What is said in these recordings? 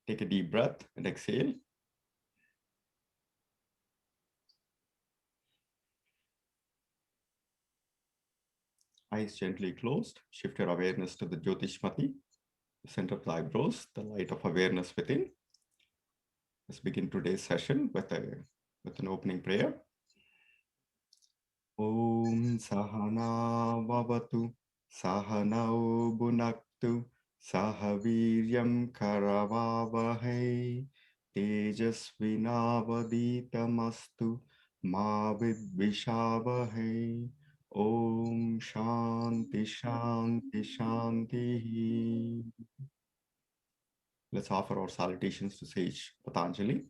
Take a deep breath and exhale. Eyes gently closed. Shift your awareness to the Jyotishmati, the center of the eyebrows, the light of awareness within. Let's begin today's session with an opening prayer. Om Sahana Vavatu Sahanau Bhunaktu Sahaviryam Karavavahai Tejasvinavaditamastu Ma Vidvishavahai. Om Shanti Shanti Shanti. Let's offer our salutations to Sage Patanjali.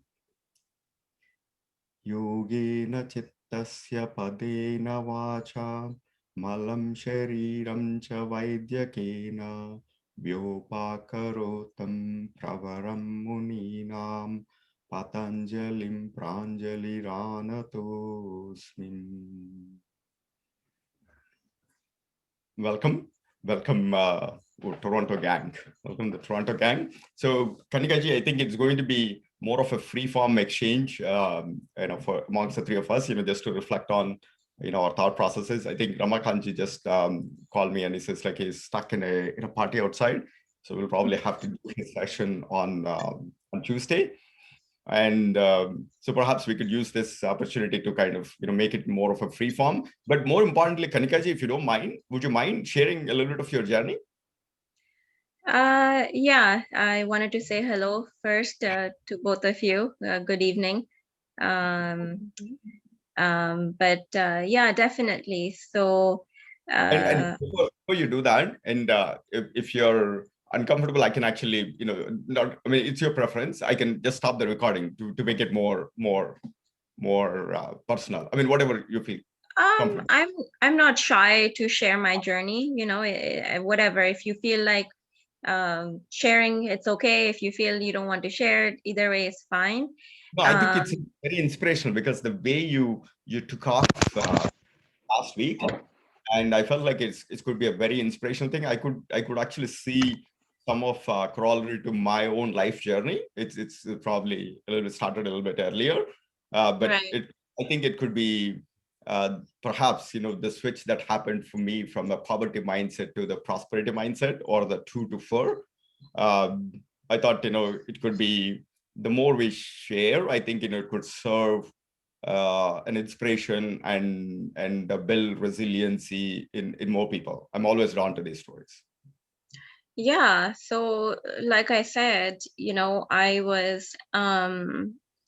Yogena Chittasya Padena Vacha Malam Shariram Cha Vaidyakena Vyopakarotam Pravaram Muninam Patanjalim Pranjaliranatosmin. Welcome, Toronto gang. Welcome the Toronto gang. So Kanika ji, I think it's going to be more of a free-form exchange, for amongst the three of us, just to reflect on, our thought processes. I think Ramakant ji just called me and he says like he's stuck in a party outside, so we'll probably have to do a session on Tuesday. And so perhaps we could use this opportunity to kind of, make it more of a free form. But more importantly, Kanika ji, if you don't mind, would you mind sharing a little bit of your journey? Yeah, I wanted to say hello first to both of you. Good evening. Yeah, definitely. So, and before you do that, and if you're uncomfortable, I can actually, it's your preference. I can just stop the recording to make it more personal. I mean, whatever you feel. I'm not shy to share my journey. Whatever. If you feel like sharing, it's okay. If you feel you don't want to share it, either way is fine. No, I think it's very inspirational because the way you took off last week, and I felt like it could be a very inspirational thing. I could actually see some of corollary to my own life journey. It's probably a little bit started a little bit earlier, but right. I think it could be perhaps the switch that happened for me from a poverty mindset to the prosperity mindset, or the 2 to 4. I thought it could be, the more we share, I think it could serve an inspiration and build resiliency in more people. I'm always drawn to these stories. Yeah, so like I said, I was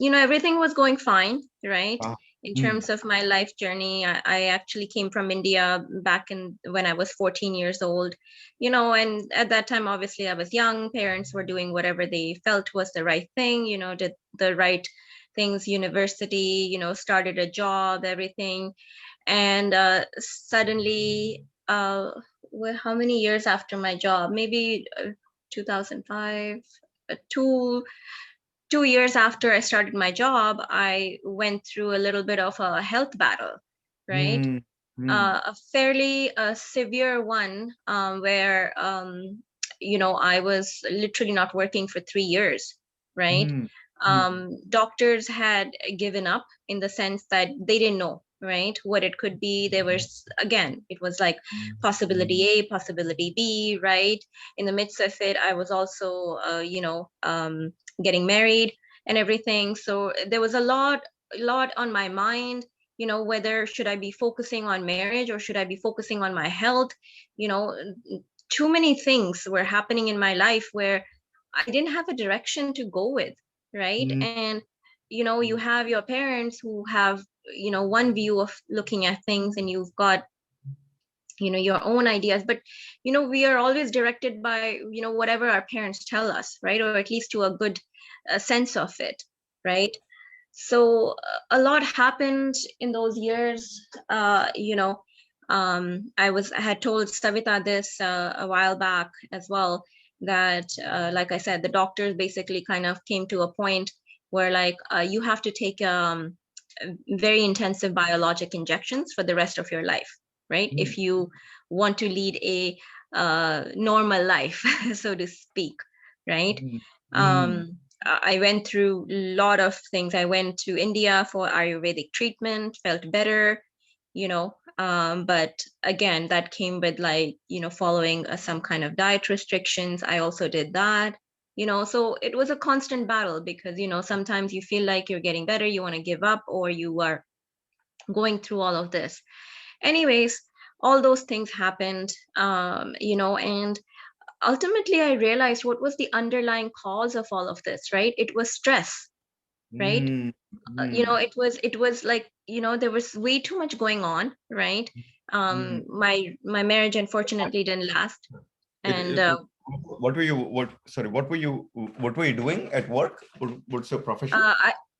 everything was going fine, right? In terms of my life journey, I actually came from India back when I was 14 years old, and at that time, obviously I was young. Parents were doing whatever they felt was the right thing, did the right things, university, started a job, everything. And suddenly, how many years after my job? Maybe 2005, 2 years after I started my job, I went through a little bit of a health battle, right? A fairly severe one, where I was literally not working for 3 years, right? Doctors had given up in the sense that they didn't know, right, what it could be. There was, again, it was like possibility A, possibility B, right? In the midst of it, I was also getting married and everything, so there was a lot on my mind, whether should I be focusing on marriage or should I be focusing on my health. you know Too many things were happening in my life where I didn't have a direction to go with, right? And you have your parents who have one view of looking at things, and you've got your own ideas, but we are always directed by whatever our parents tell us, right? Or at least to a good sense of it, right? So a lot happened in those years. I had told Savita this a while back as well, that like I said, the doctors basically kind of came to a point where like you have to take very intensive biologic injections for the rest of your life, right? If you want to lead a normal life, so to speak, right? I went through a lot of things. I went to India for Ayurvedic treatment, felt better, but again, that came with following some kind of diet restrictions. I also did that, so it was a constant battle because, sometimes you feel like you're getting better, you want to give up, or you are going through all of this. Anyways, all those things happened, and ultimately I realized what was the underlying cause of all of this, right? It was stress, right? It was like, there was way too much going on, right? My marriage unfortunately didn't last. And what were you doing at work? What's your profession?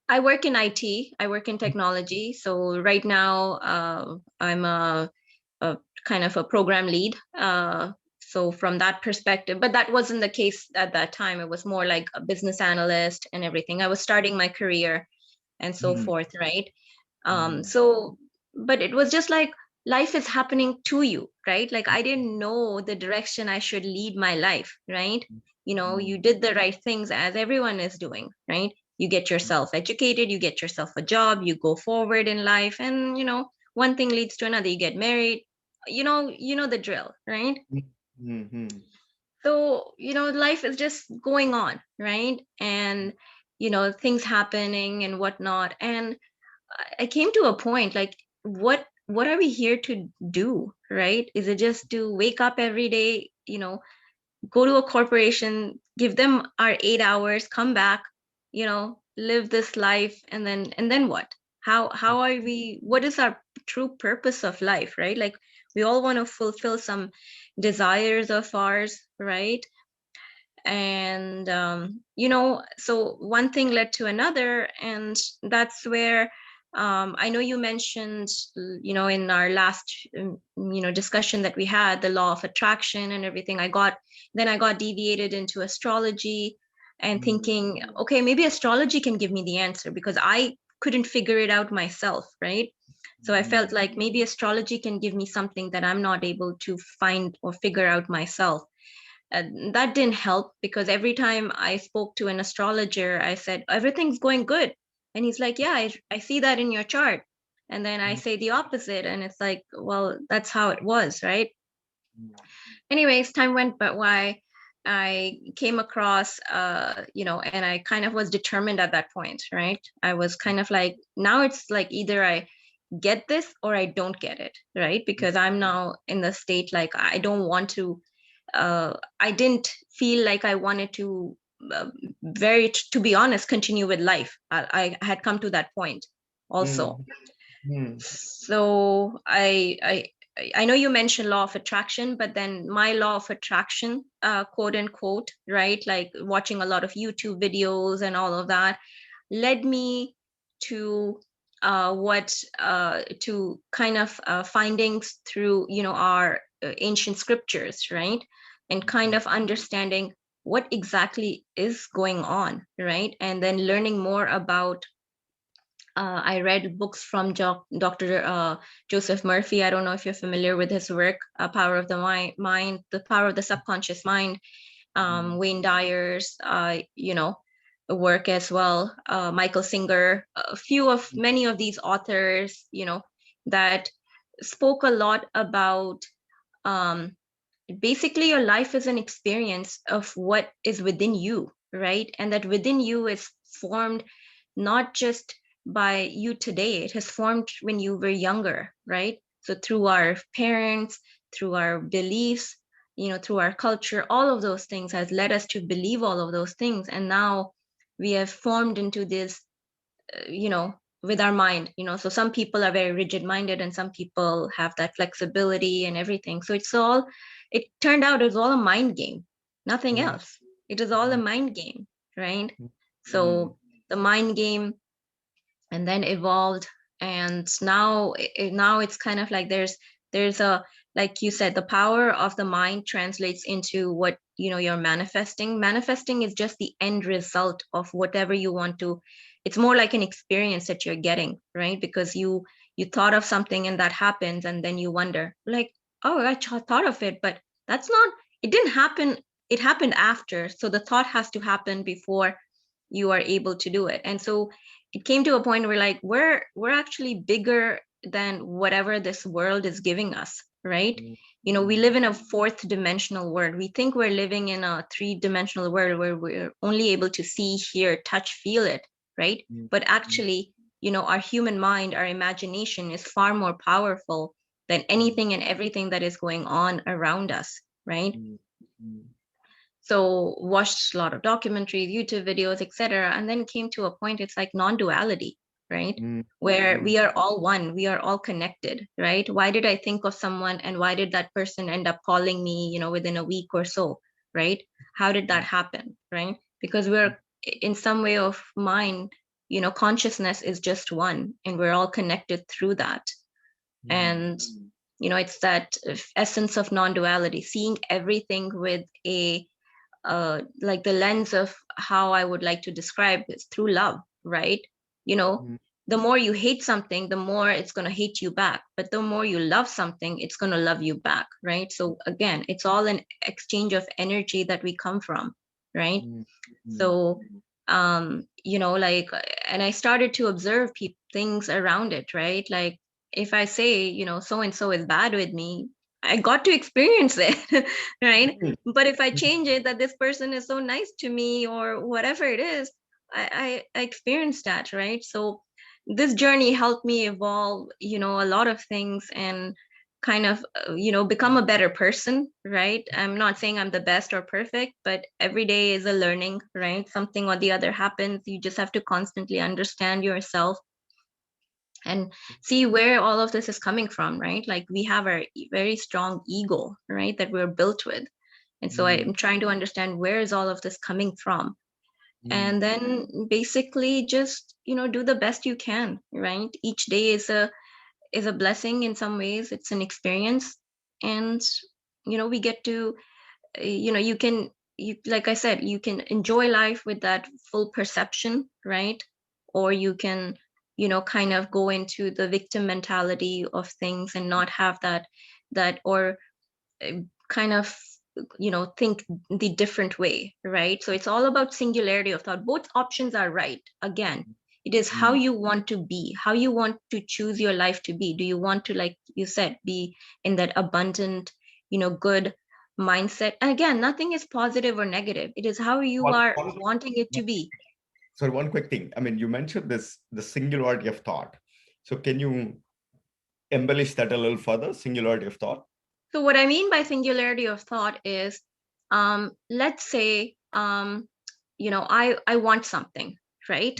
I work in IT. I work in technology. So right now, I'm a kind of a program lead. So from that perspective, but that wasn't the case at that time. It was more like a business analyst and everything. I was starting my career and so forth, right? So, but it was just like life is happening to you, right? Like I didn't know the direction I should lead my life, right? You did the right things as everyone is doing, right? You get yourself educated, you get yourself a job, you go forward in life, and one thing leads to another. You get married, the drill, right? So life is just going on, right? And things happening and whatnot. And I came to a point like, what are we here to do, right? Is it just to wake up every day, go to a corporation, give them our 8 hours, come back, live this life, and then what? How are we? What is our true purpose of life, right? Like we all want to fulfill some desires of ours, right? And so one thing led to another, and that's where I know you mentioned, in our last discussion that we had, the law of attraction and everything. I got deviated into astrology and thinking, okay, maybe astrology can give me the answer, because I couldn't figure it out myself, right? So I felt like maybe astrology can give me something that I'm not able to find or figure out myself. That didn't help, because every time I spoke to an astrologer, I said, everything's going good. And he's like, yeah, I see that in your chart. And then I say the opposite. And it's like, well, that's how it was, right? Anyways, time went by. I came across, and I kind of was determined at that point, right? I was kind of like, now it's like either I get this or I don't get it, right? Because I'm now in the state like I don't want to I didn't feel like I wanted to, to be honest, continue with life. I had come to that point also. So I know you mentioned law of attraction, but then my law of attraction, quote unquote, right? Like watching a lot of YouTube videos and all of that led me to to kind of findings through, our ancient scriptures, right? And kind of understanding what exactly is going on, right? And then learning more about, I read books from Dr. Joseph Murphy. I don't know if you're familiar with his work, Power of the Mind, The Power of the Subconscious Mind, Wayne Dyer's, work as well, Michael Singer, many of these authors, that spoke a lot about, basically your life is an experience of what is within you, right? And that within you is formed not just by you today, it has formed when you were younger, right? So through our parents, through our beliefs, through our culture, all of those things has led us to believe all of those things. And now we have formed into this, with our mind, so some people are very rigid minded and some people have that flexibility and everything. So it turned out it was all a mind game, nothing else. It is all a mind game, right? So the mind game, and then evolved, and now it's kind of like there's a, like you said, the power of the mind translates into what you're manifesting is just the end result of whatever you want to. It's more like an experience that you're getting, right? Because you thought of something and that happens, and then you wonder like, oh, I thought of it, but it didn't happen it happened after. So the thought has to happen before you are able to do it. And so it came to a point where like we're actually bigger than whatever this world is giving us, right? You know, we live in a fourth dimensional world. We think we're living in a three-dimensional world where we're only able to see, hear, touch, feel it, right? But actually, you know, our human mind, our imagination is far more powerful than anything and everything that is going on around us, right? So watched a lot of documentaries, YouTube videos, etc., and then came to a point, it's like non-duality, right? Where we are all one, we are all connected, right? Why did I think of someone and why did that person end up calling me, you know, within a week or so, right? How did that happen, right? Because we're in some way of mind, you know, consciousness is just one and we're all connected through that. And you know, it's that essence of non-duality, seeing everything with a like the lens of how I would like to describe this, through love, right? You know, the more you hate something, the more it's going to hate you back. But the more you love something, it's going to love you back, right? So again, it's all an exchange of energy that we come from, right? So, you know, like, and I started to observe things around it, right? Like, if I say, you know, so and so is bad with me, I got to experience it, right? But if I change it that this person is so nice to me or whatever it is, I experienced that, right? So this journey helped me evolve, you know, a lot of things and kind of, you know, become a better person, right? I'm not saying I'm the best or perfect, but every day is a learning, right? Something or the other happens. You just have to constantly understand yourself and see where all of this is coming from, right? Like we have a very strong ego, right, that we're built with. And so I'm trying to understand where is all of this coming from. And then basically just, you know, do the best you can, right? Each day is a blessing in some ways. It's an experience. And, you know, we get to, you know, you like I said, you can enjoy life with that full perception, right? Or you can, you know, kind of go into the victim mentality of things and not have that or kind of, you know, think the different way, right? So it's all about singularity of thought. Both options are right. Again, it is how you want to be, how you want to choose your life to be. Do you want to, like you said, be in that abundant, you know, good mindset? And again, nothing is positive or negative. It is how you are wanting it to be. So one quick thing. I mean, you mentioned the singularity of thought. So can you embellish that a little further? Singularity of thought. So what I mean by singularity of thought is, let's say, you know, I want something, right?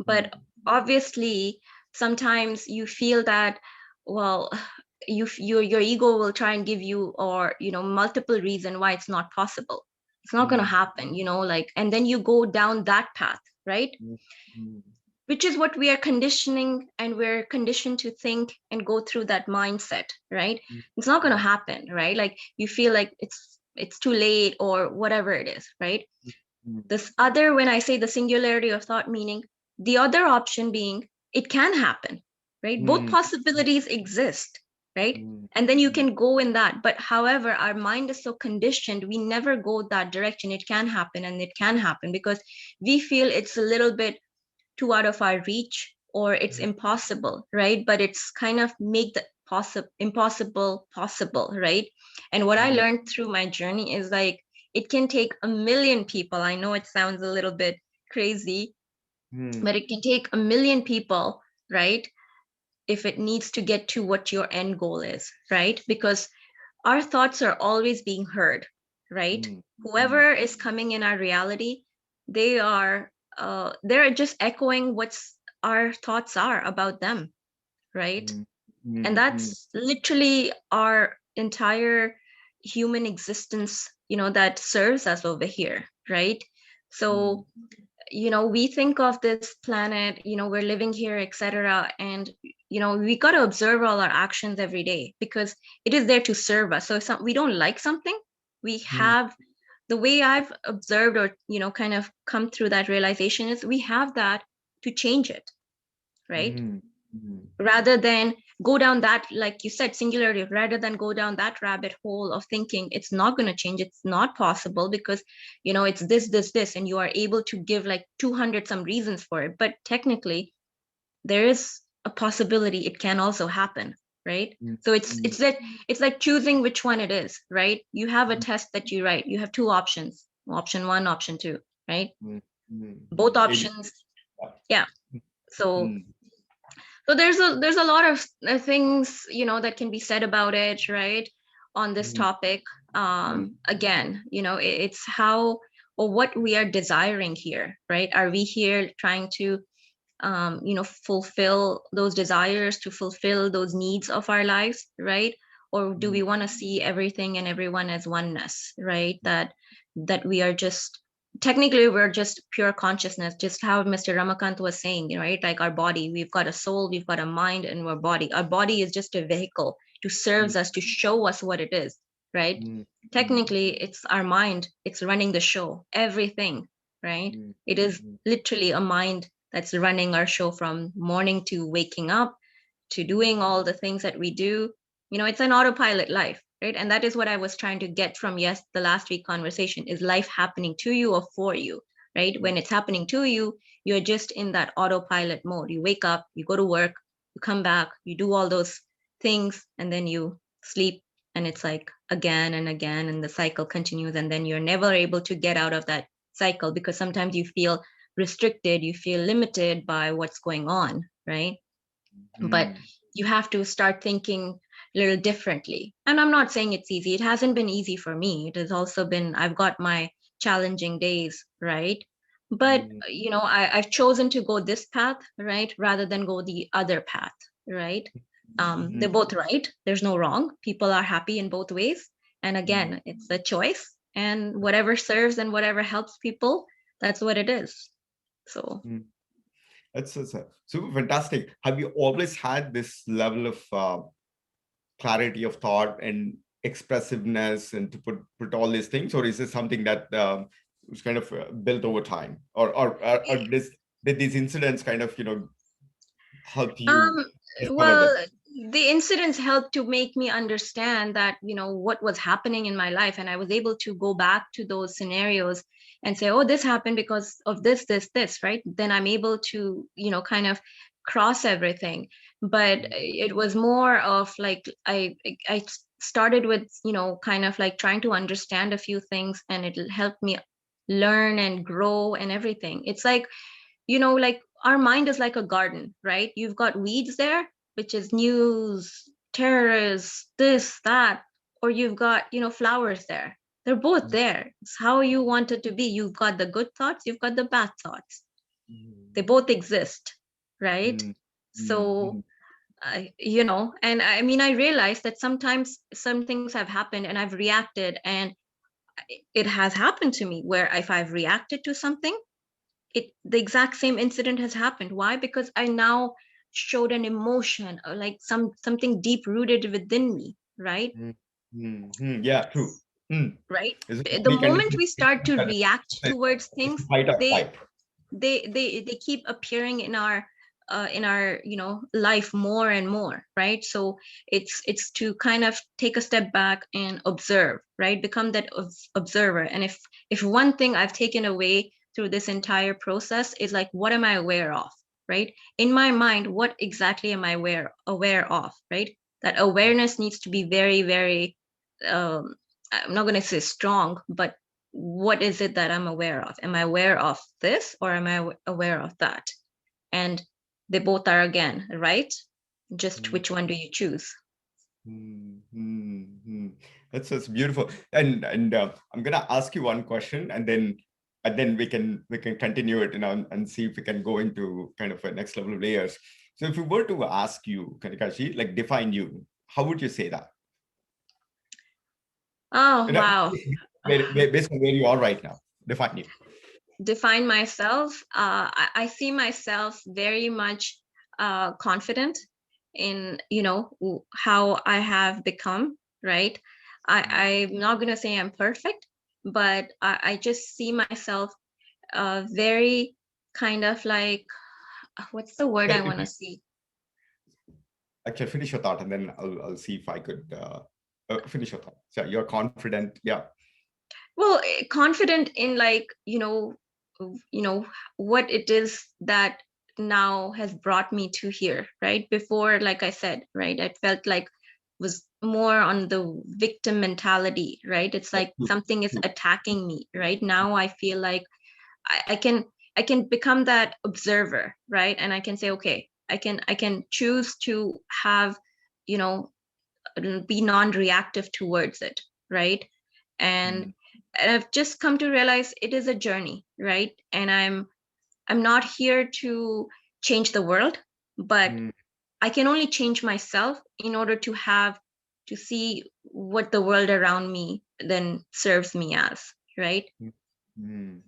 But obviously, sometimes you feel that, well, your ego will try and give you, or, you know, multiple reason why it's not possible. It's not going to happen, you know, like, and then you go down that path, right? Which is what we are conditioning, and we're conditioned to think and go through that mindset, right? It's not going to happen, right? Like you feel like it's too late or whatever it is, right? This other, when I say the singularity of thought, meaning the other option being it can happen, right? Both possibilities exist, right? And then you can go in that. But however, our mind is so conditioned, we never go that direction. It can happen and it can happen because we feel it's a little bit too out of our reach or it's impossible, right? But it's kind of make the impossible possible, right? And what I learned through my journey is like it can take a million people. I know it sounds a little bit crazy, but it can take a million people, right? If it needs to get to what your end goal is, right? Because our thoughts are always being heard, right? Whoever is coming in our reality, they are they're just echoing what's our thoughts are about them, right? And that's literally our entire human existence, you know, that serves us over here, right? So you know, we think of this planet, you know, we're living here, etc., and you know, we got to observe all our actions every day because it is there to serve us. So if we don't like something, we have, the way I've observed or, you know, kind of come through that realization is we have that to change it, right? Rather than go down that, like you said, singularity, rather than go down that rabbit hole of thinking it's not going to change, it's not possible because, it's this, and you are able to give like 200 some reasons for it. But technically, there is a possibility it can also happen, right? So it's like choosing which one it is, right? You have a test that you write, you have two options, option one, option two, right? Both options. Yeah. So there's a lot of things that can be said about it, right, on this topic. Again, it's how or what we are desiring here, right? Are we here trying to fulfill those desires, to fulfill those needs of our lives, right? Or do we want to see everything and everyone as oneness, right? That we are just, technically we're just pure consciousness, just how Mr. Ramakant was saying, right? Like our body, we've got a soul, we've got a mind, and our body is just a vehicle to serve us, to show us what it is, right? Technically it's our mind, it's running the show, everything, right? It is literally a mind that's running our show from morning to waking up to doing all the things that we do. It's an autopilot life, right? And that is what I was trying to get from the last week conversation. Is life happening to you or for you, right? When it's happening to you, you're just in that autopilot mode. You wake up, you go to work, you come back, you do all those things, and then you sleep, and it's like again and again, and the cycle continues, and then you're never able to get out of that cycle, because sometimes you feel restricted, you feel limited by what's going on, right? But you have to start thinking a little differently. And I'm not saying it's easy. It hasn't been easy for me. It has also been, I've got my challenging days, right? But I've chosen to go this path, right, rather than go the other path, right? They're both right. There's no wrong. People are happy in both ways. And again, it's a choice, and whatever serves and whatever helps people, that's what it is. So that's super fantastic. Have you always had this level of clarity of thought and expressiveness, and to put all these things, or is this something that was kind of built over time, or did these incidents kind of help you discover well, this? the incidents helped to make me understand that what was happening in my life, and I was able to go back to those scenarios and say, oh, this happened because of this, right? Then I'm able to kind of cross everything. But it was more of like I started with kind of like trying to understand a few things, and it helped me learn and grow and everything. It's like like our mind is like a garden, right? You've got weeds there, which is news, terrorists, this, that, or you've got, flowers there. They're both there. It's how you want it to be. You've got the good thoughts, you've got the bad thoughts. They both exist, right? So, and I mean, I realized that sometimes some things have happened and I've reacted, and it has happened to me where if I've reacted to something, the exact same incident has happened. Why? Because I now showed an emotion, or like something deep rooted within me, right? Yeah, true. Right. Is it The we can moment we start to react towards it's things, fight or they flight. they keep appearing in our life more and more, right? So it's to kind of take a step back and observe, right? Become that observer. And if one thing I've taken away through this entire process is like, what am I aware of, right? In my mind, what exactly am I aware of, right? That awareness needs to be very, very I'm not going to say strong, but what is it that I'm aware of? Am I aware of this, or am I aware of that? And they both are, again, right? Just which one do you choose? That's beautiful. And I'm gonna ask you one question, and then we can continue it, and see if we can go into kind of a next level of layers. So if we were to ask you, Kanikaji, like define you, how would you say that? Oh, wow. Based on where you are right now, define you. Define myself. I see myself very much confident in how I have become, right? I'm not going to say I'm perfect, but I just see myself very kind of like, what's the word I want to see? actually finish your thought, and then I'll see if I could finish your thought. So you're confident, yeah. Well, confident in, like, what it is that now has brought me to here, right? Before, like I said, right, I felt like was more on the victim mentality, right? It's like something is attacking me, right? Now I feel like I can become that observer, right? And I can say, okay, I can choose to have, be non-reactive towards it, right? And I've just come to realize it is a journey, right? And I'm not here to change the world, but I can only change myself in order to see what the world around me then serves me as, right? I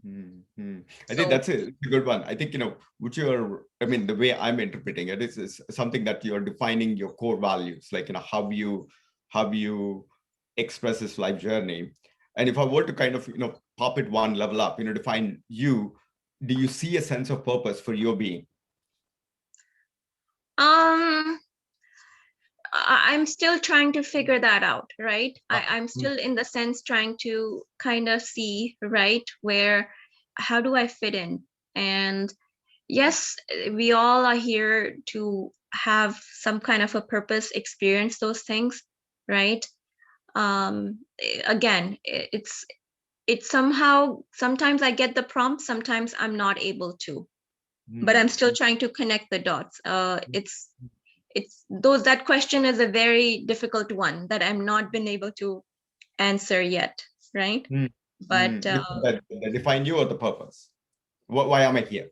think that's a good one. I think, the way I'm interpreting it is something that you're defining your core values, like, how you express this life journey. And if I were to kind of, pop it one level up, define you, do you see a sense of purpose for your being? I'm still trying to figure that out, right? I'm still, in the sense, trying to kind of see, right, how do I fit in? And yes, we all are here to have some kind of a purpose, experience those things, right? Again, it's somehow, sometimes I get the prompt, sometimes I'm not able to, but I'm still trying to connect the dots. That question is a very difficult one that I'm not been able to answer yet, right? But That define you or the purpose? Why am I here?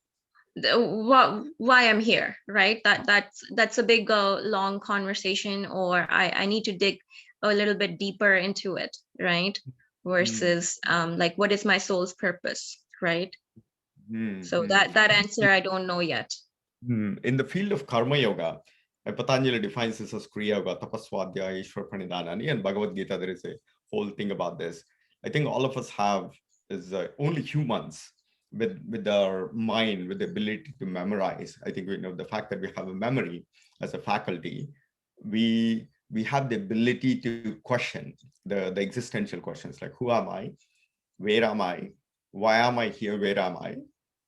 Why I'm here, right? That's a big long conversation, or I need to dig a little bit deeper into it, right? Versus like, what is my soul's purpose, right? So that answer I don't know yet. In the field of karma yoga, Patanjali defines this as Kriya Yoga, Tapaswadhyaya, Ishwar Pranidhanani, and Bhagavad Gita, there is a whole thing about this. I think all of us have is only humans with our mind, with the ability to memorize. I think the fact that we have a memory as a faculty, we have the ability to question the existential questions, like, who am I? Where am I? Why am I here? Where am I?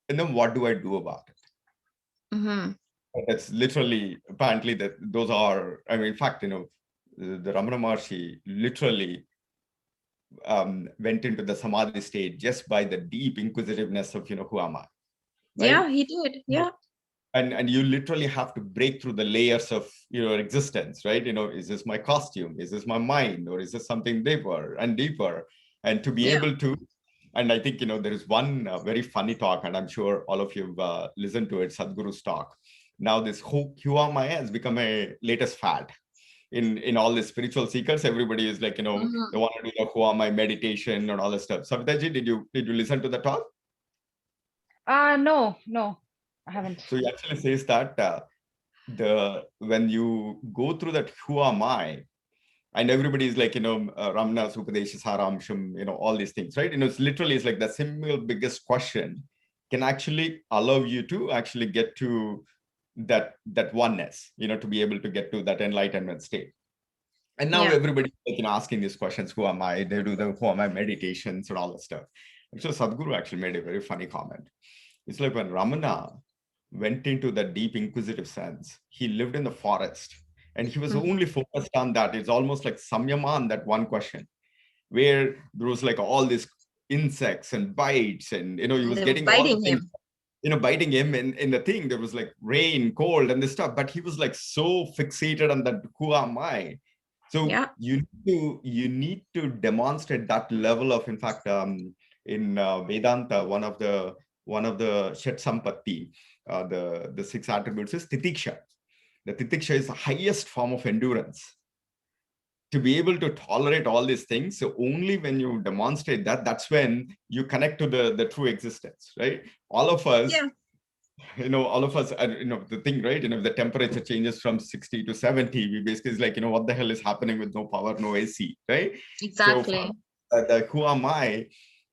And then what do I do about it? That's literally, apparently, that those are, in fact, the Ramana Maharshi literally went into the samadhi state just by the deep inquisitiveness of, who am I? Right? Yeah, he did. Yeah. And you literally have to break through the layers of your existence, right? Is this my costume? Is this my mind? Or is this something deeper and deeper? And to be able to, and I think, there is one very funny talk, and I'm sure all of you have listened to it, Sadhguru's talk. Now this whole QMI has become a latest fad in all the spiritual seekers. Everybody is like, they want to do the QMI meditation and all this stuff. Savitaji, did you listen to the talk? No, I haven't. So he actually says that when you go through that who am I, and everybody is like, Ramana, Supadesha, Saramsham, all these things, right? It's literally, it's like the single biggest question can actually allow you to actually get to that oneness, to be able to get to that enlightenment state. And now everybody is like, asking these questions, who am I? They do the who am I meditations and all that stuff. And so Sadhguru actually made a very funny comment. It's like when Ramana went into that deep inquisitive sense, he lived in the forest and he was only focused on that. It's almost like samyama on that one question, where there was like all these insects and bites, and he was getting all the things, biting him in the thing. There was like rain, cold, and this stuff, but he was like so fixated on that who am I. So you need to demonstrate that level of, in fact, in Vedanta, one of the Shat Sampatti, the 6 attributes is Titiksha. The Titiksha is the highest form of endurance. To be able to tolerate all these things, so only when you demonstrate that, that's when you connect to the true existence, right? All of us, all of us, the thing, right? If the temperature changes from 60 to 70, we basically is like, what the hell is happening with no power, no AC, right? Exactly. So who am I?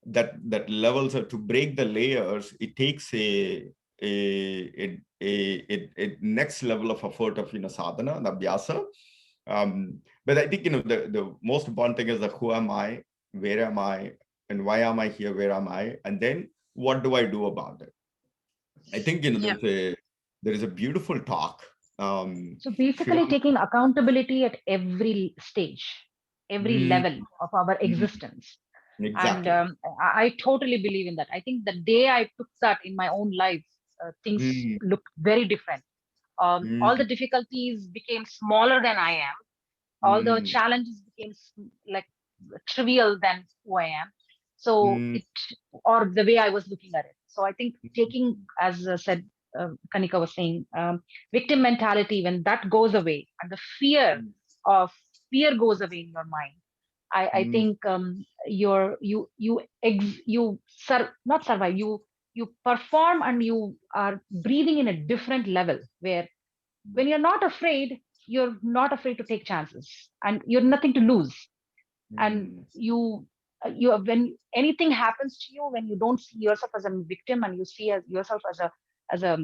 That levels are to break the layers. It takes a a next level of effort of sadhana and abhyasa. But I think the most important thing is that who am I, where am I, and why am I here? Where am I? And then what do I do about it? I think there is a beautiful talk. So basically, taking accountability at every stage, every level of our existence. Exactly. And I totally believe in that. I think the day I took that in my own life, things looked very different. All the difficulties became smaller than I am. All the challenges became like trivial than who I am. So or the way I was looking at it. So I think taking, as said, Kanika was saying, victim mentality, when that goes away and the fear goes away in your mind, I think not survive, you perform, and you are breathing in a different level, where when you're not afraid to take chances, and you're nothing to lose. And you when anything happens to you, when you don't see yourself as a victim, and you see yourself as a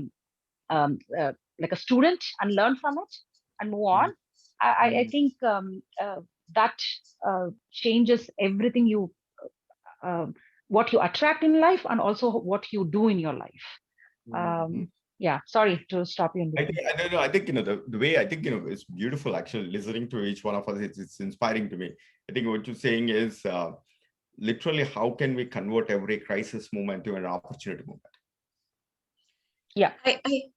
like a student, and learn from it and move on, I think that changes everything what you attract in life, and also what you do in your life. Yeah, sorry to stop you in between. I think the way I think it's beautiful actually listening to each one of us. It's inspiring to me. I think what you're saying is literally how can we convert every crisis moment to an opportunity moment? Yeah.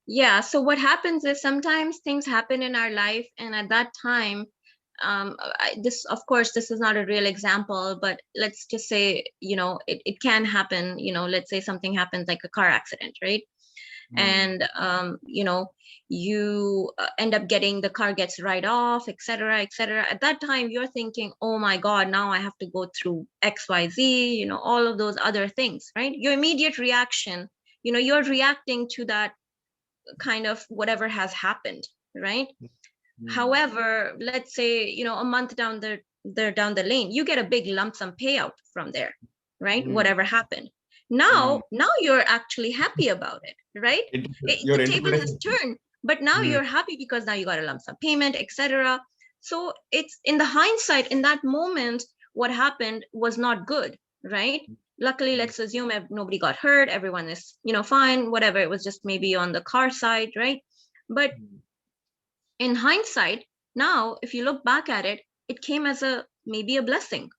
Yeah. So what happens is sometimes things happen in our life, and at that time, this, of course, this is not a real example, but let's just say, it can happen. Let's say something happens like a car accident, right? And you end up the car gets right off, etc., etc. At that time, you're thinking, oh my God, now I have to go through XYZ, all of those other things, right? Your immediate reaction, you're reacting to that kind of whatever has happened, right? However, let's say, a month down the lane, you get a big lump sum payout from there, right? Whatever happened. Now you're actually happy about it, right? The table has turned, but now you're happy because now you got a lump sum payment, etc. So it's in the hindsight, in that moment, what happened was not good, right? Luckily, let's assume nobody got hurt, everyone is, fine, whatever. It was just maybe on the car side, right? But in hindsight, now, if you look back at it, it came as maybe a blessing,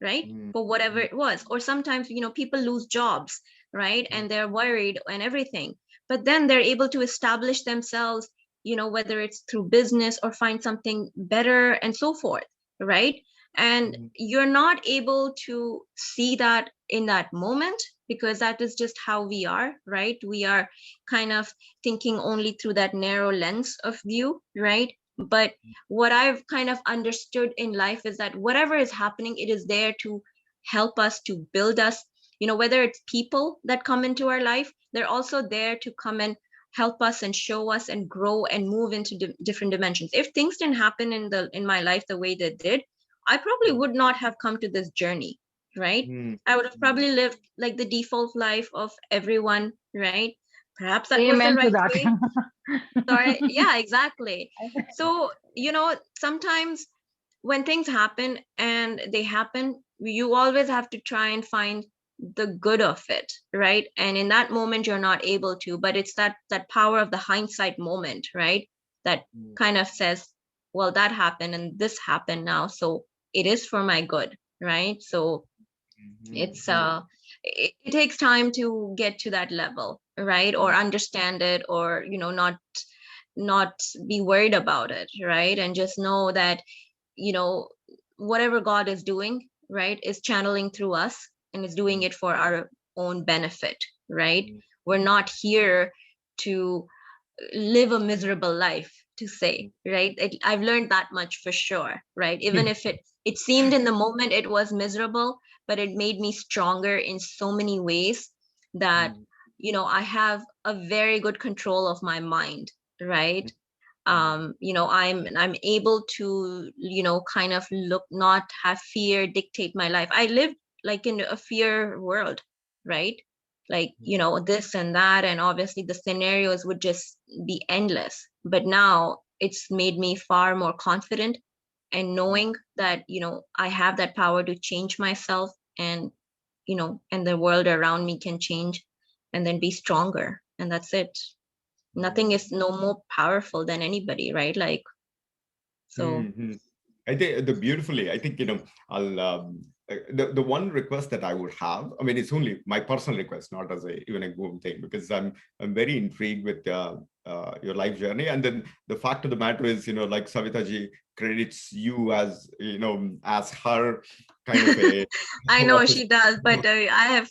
right? For whatever it was. Or sometimes, people lose jobs, right? And they're worried and everything. But then they're able to establish themselves, whether it's through business or find something better and so forth, right? And you're not able to see that in that moment, because that is just how we are, right? We are kind of thinking only through that narrow lens of view, right? But what I've kind of understood in life is that whatever is happening, it is there to help us, to build us, whether it's people that come into our life, they're also there to come and help us and show us and grow and move into different dimensions. If things didn't happen in my life the way they did, I probably would not have come to this journey, right? I would have probably lived like the default life of everyone, right? Perhaps that was the right way. Sorry. Yeah, exactly. So, sometimes when things happen and they happen, you always have to try and find the good of it, right? And in that moment, you're not able to, but it's that power of the hindsight moment, right? That kind of says, well, that happened and this happened now, so it is for my good, right? So it's it takes time to get to that level, right? Or understand it, or not be worried about it, right? And just know that whatever God is doing, right, is channeling through us and is doing it for our own benefit, right? We're not here to live a miserable life, to say, right? I've learned that much for sure, right? Even if it seemed in the moment it was miserable, but it made me stronger in so many ways that I have a very good control of my mind, right? I'm able to kind of not have fear dictate my life. I lived like in a fear world, right? like, this and that. And obviously the scenarios would just be endless. But now it's made me far more confident, and knowing that, I have that power to change myself, and, and the world around me can change, and then be stronger. And that's it. Nothing is no more powerful than anybody, right? Like, so. I think I think, I'll, the one request that I would have, I mean, it's only my personal request, not as even a Google thing, because I'm very intrigued with your life journey. And then the fact of the matter is, like Savitaji credits you as, as her kind of a. I know she does, but I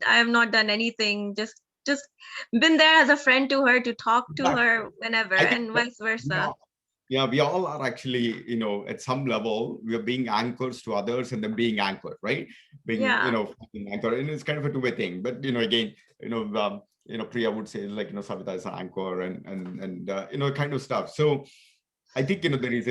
have not done anything. Just been there as a friend to her, to talk to her whenever, and vice versa. Yeah, we all are actually, at some level, we are being anchors to others and then being anchored, right? Being, being anchored, and it's kind of a two-way thing. But again, Priya would say, like, Savita is an anchor, and kind of stuff. So I think, there is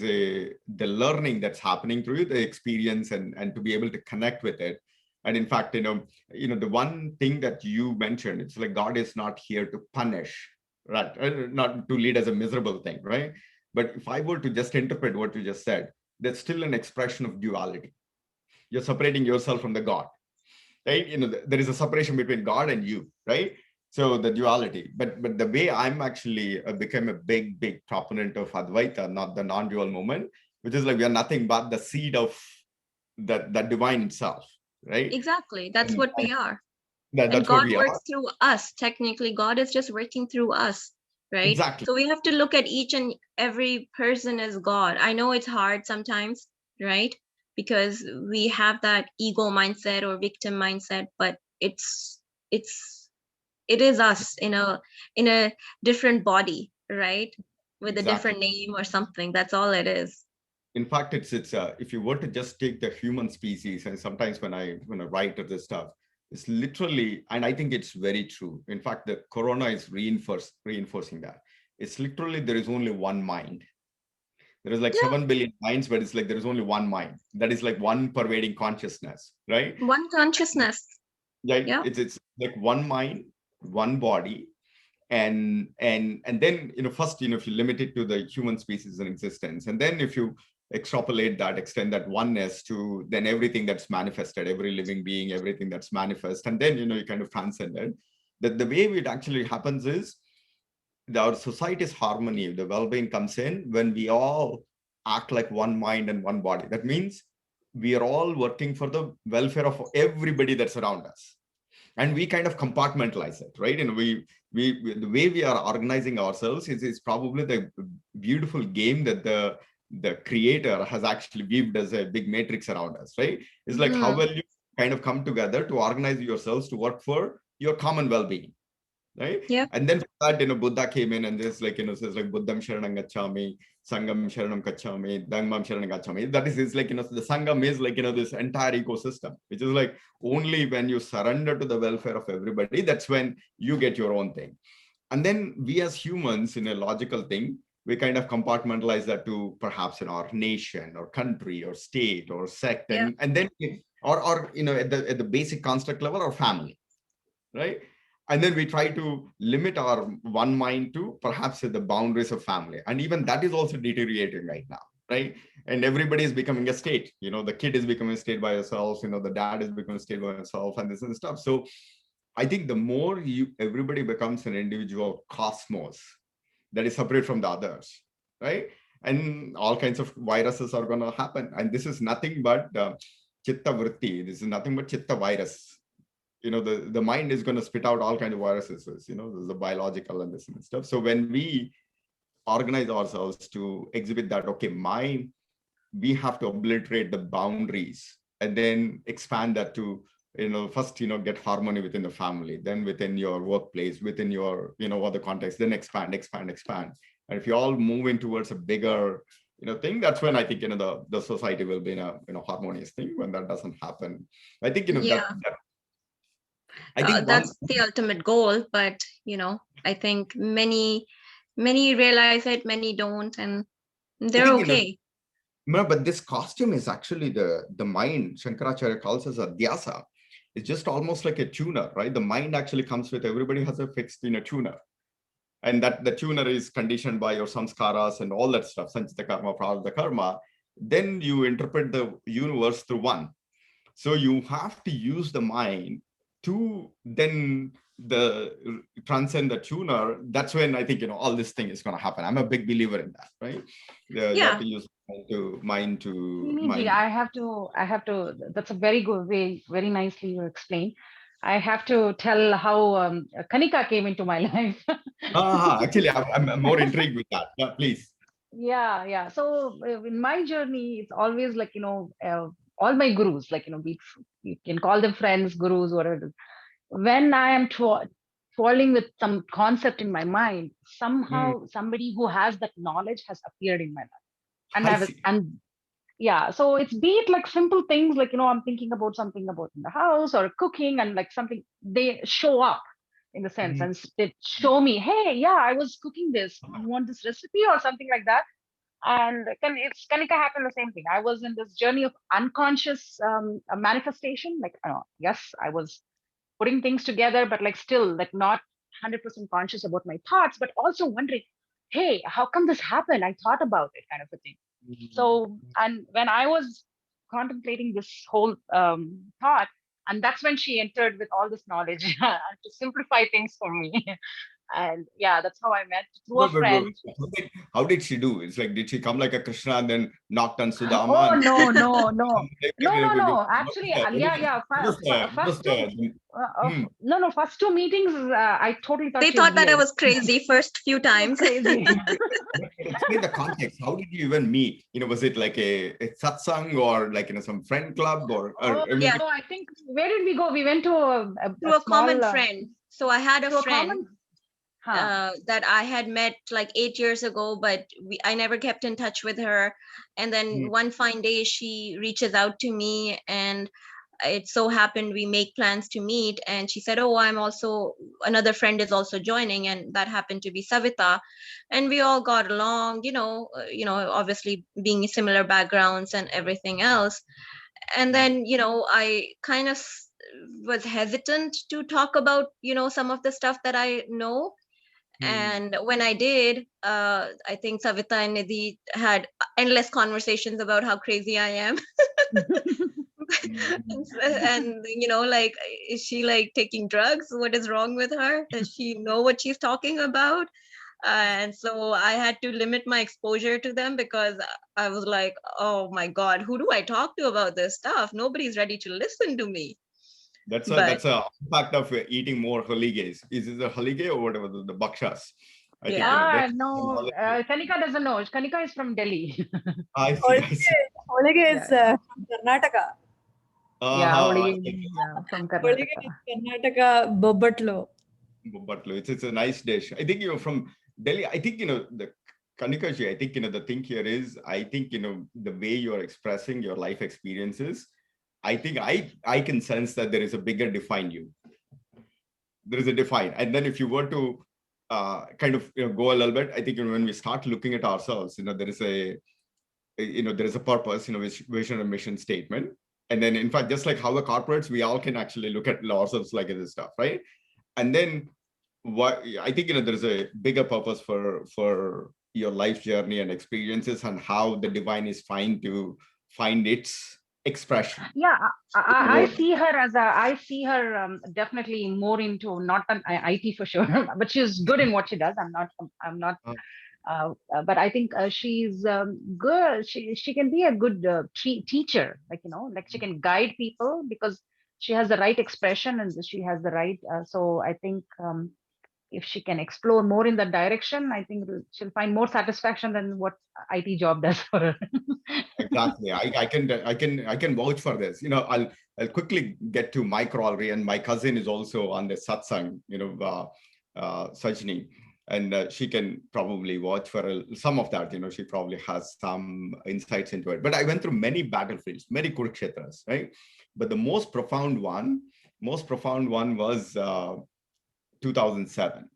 the learning that's happening through the experience, and to be able to connect with it. And in fact, the one thing that you mentioned, it's like God is not here to punish, right? Not to lead as a miserable thing, right? But if I were to just interpret what you just said, there's still an expression of duality. You're separating yourself from the God, right? There is a separation between God and you, right? So the duality. But the way I'm actually become a big proponent of Advaita, not the non-dual movement, which is like we are nothing but the seed of that divine itself, right? Exactly. That's what we are. That's and what God we works are. through us. Technically, God is just working through us, right? Exactly. So we have to look at each and every person as God. I know it's hard sometimes, right? Because we have that ego mindset or victim mindset, but it is us in a different body, right? With a different name or something. That's all it is. In fact, it's if you were to just take the human species, and sometimes when I write this stuff, it's literally, and I think it's very true. In fact, the corona is reinforcing that. It's literally, there is only one mind. There is like 7 billion minds, but it's like there is only one mind. That is like one pervading consciousness, right? One consciousness. Yeah. It's like one mind, one body, and then first, if you limit it to the human species in existence, and then if you extrapolate that, extend that oneness to then everything that's manifested, every living being, everything that's manifest, and then you kind of transcend it. That the way it actually happens is our society's harmony, the well-being comes in when we all act like one mind and one body. That means we are all working for the welfare of everybody that's around us, and we kind of compartmentalize it, right? And we the way we are organizing ourselves is probably the beautiful game that the creator has actually weaved as a big matrix around us, right? It's like how will you kind of come together to organize yourselves to work for your common well-being, right? And then that, Buddha came in and this says like Buddham Sharanam Gacchami, Sangam Sharanam Gacchami, Dhammam Sharanam Gacchami. That is, it's like, the Sangam is like, this entire ecosystem, which is like only when you surrender to the welfare of everybody, that's when you get your own thing. And then we as humans, in a logical thing, we kind of compartmentalize that to perhaps in our nation or country or state or sect, and then or at the basic construct level, or family, right? And then we try to limit our one mind to perhaps the boundaries of family, and even that is also deteriorating right now, right? And everybody is becoming a state. The kid is becoming a state by herself, the dad is becoming a state by himself, and this and stuff. So I think the more everybody becomes an individual cosmos that is separate from the others, right? And all kinds of viruses are going to happen, and this is nothing but chitta vritti. This is nothing but chitta virus. The mind is going to spit out all kinds of viruses, there's the biological and this and stuff. So when we organize ourselves to exhibit that, okay, we have to obliterate the boundaries and then expand that to, first, get harmony within the family, then within your workplace, within your, other context, then expand. And if you all moving towards a bigger, thing, that's when I think, the society will be in a, harmonious thing. When that doesn't happen, I think, I think that's the ultimate goal, but I think many realize it, many don't, and they're okay. But this costume is actually the mind. Shankaracharya calls as adhyasa. it's just almost like a tuner, right? The mind actually comes with, everybody has a fixed, tuner. And that the tuner is conditioned by your samskaras and all that stuff, sanchita karma, prarabdha karma. Then you interpret the universe through one. So you have to use the mind to then transcend the tuner. That's when I think, all this thing is going to happen. I'm a big believer in that, right? You have to use mind to I have to, that's a very good way, very nicely you explained. I have to tell how Kanika came into my life. Actually, I'm more intrigued with that. Yeah, please. Yeah. So in my journey, it's always like, all my gurus, like, you can call them friends, gurus, whatever it is. When I am falling with some concept in my mind, somehow somebody who has that knowledge has appeared in my life. Yeah, so it's be it like simple things like, I'm thinking about something about in the house or cooking, and like something, they show up in the sense and they show me, hey, yeah, I was cooking this. You want this recipe or something like that? And it's Kanika happened the same thing. I was in this journey of unconscious manifestation. Like, yes, I was putting things together, but like still like not 100% conscious about my thoughts, but also wondering, hey, how come this happened? I thought about it, kind of a thing. So, and when I was contemplating this whole thought, and that's when she entered with all this knowledge to simplify things for me. And yeah, that's how I met through a friend. How did she do? It's like, did she come like a Krishna and then knocked on Sudama? Oh, no. Actually, first two meetings, I totally thought they thought that I was crazy first few times. Crazy. Explain the context. How did you even meet? Was it like a satsang or like some friend club or? Yeah. No, I think, where did we go? We went to a common friend. So I had a friend that I had met like 8 years ago, but I never kept in touch with her. And then one fine day she reaches out to me, and it so happened we make plans to meet, and she said, oh, another friend is also joining, and that happened to be Savita, and we all got along, obviously being similar backgrounds and everything else. And then I kind of was hesitant to talk about some of the stuff that I know. And when I did, I think Savita and Nidhi had endless conversations about how crazy I am. And like, is she like taking drugs? What is wrong with her? Does she know what she's talking about? And so I had to limit my exposure to them, because I was like, oh my God, who do I talk to about this stuff? Nobody's ready to listen to me. That's a fact of eating more holiges. Is it the holige or whatever, the bakshas? I think, no, Kanika doesn't know. Kanika is from Delhi. I see. Holige is from Karnataka. From Karnataka. Karnataka Bobbatlo. It's a nice dish. I think from Delhi. I think the Kanika ji. I think the thing here is, I think the way you're expressing your life experiences, I think I can sense that there is a bigger define you. There is a define, and then if you were to kind of go a little bit, I think when we start looking at ourselves, there is a purpose, vision and mission statement, and then in fact, just like how the corporates, we all can actually look at ourselves like this stuff, right? And then what I think there is a bigger purpose for your life journey and experiences, and how the divine is trying to find its expression. Yeah, I see her definitely more into not an IT for sure, but she's good in what she does. I'm not. But I think she's good. She can be a good teacher, like she can guide people, because she has the right expression and she has the right. So I think if she can explore more in that direction, I think she'll find more satisfaction than what IT job does for her. Exactly. I can vouch for this. I'll quickly get to my corollary, and my cousin is also on the Satsang, Sajni, and she can probably vouch for some of that. She probably has some insights into it. But I went through many battlefields, many Kurukshetras, right? But the most profound one was 2007,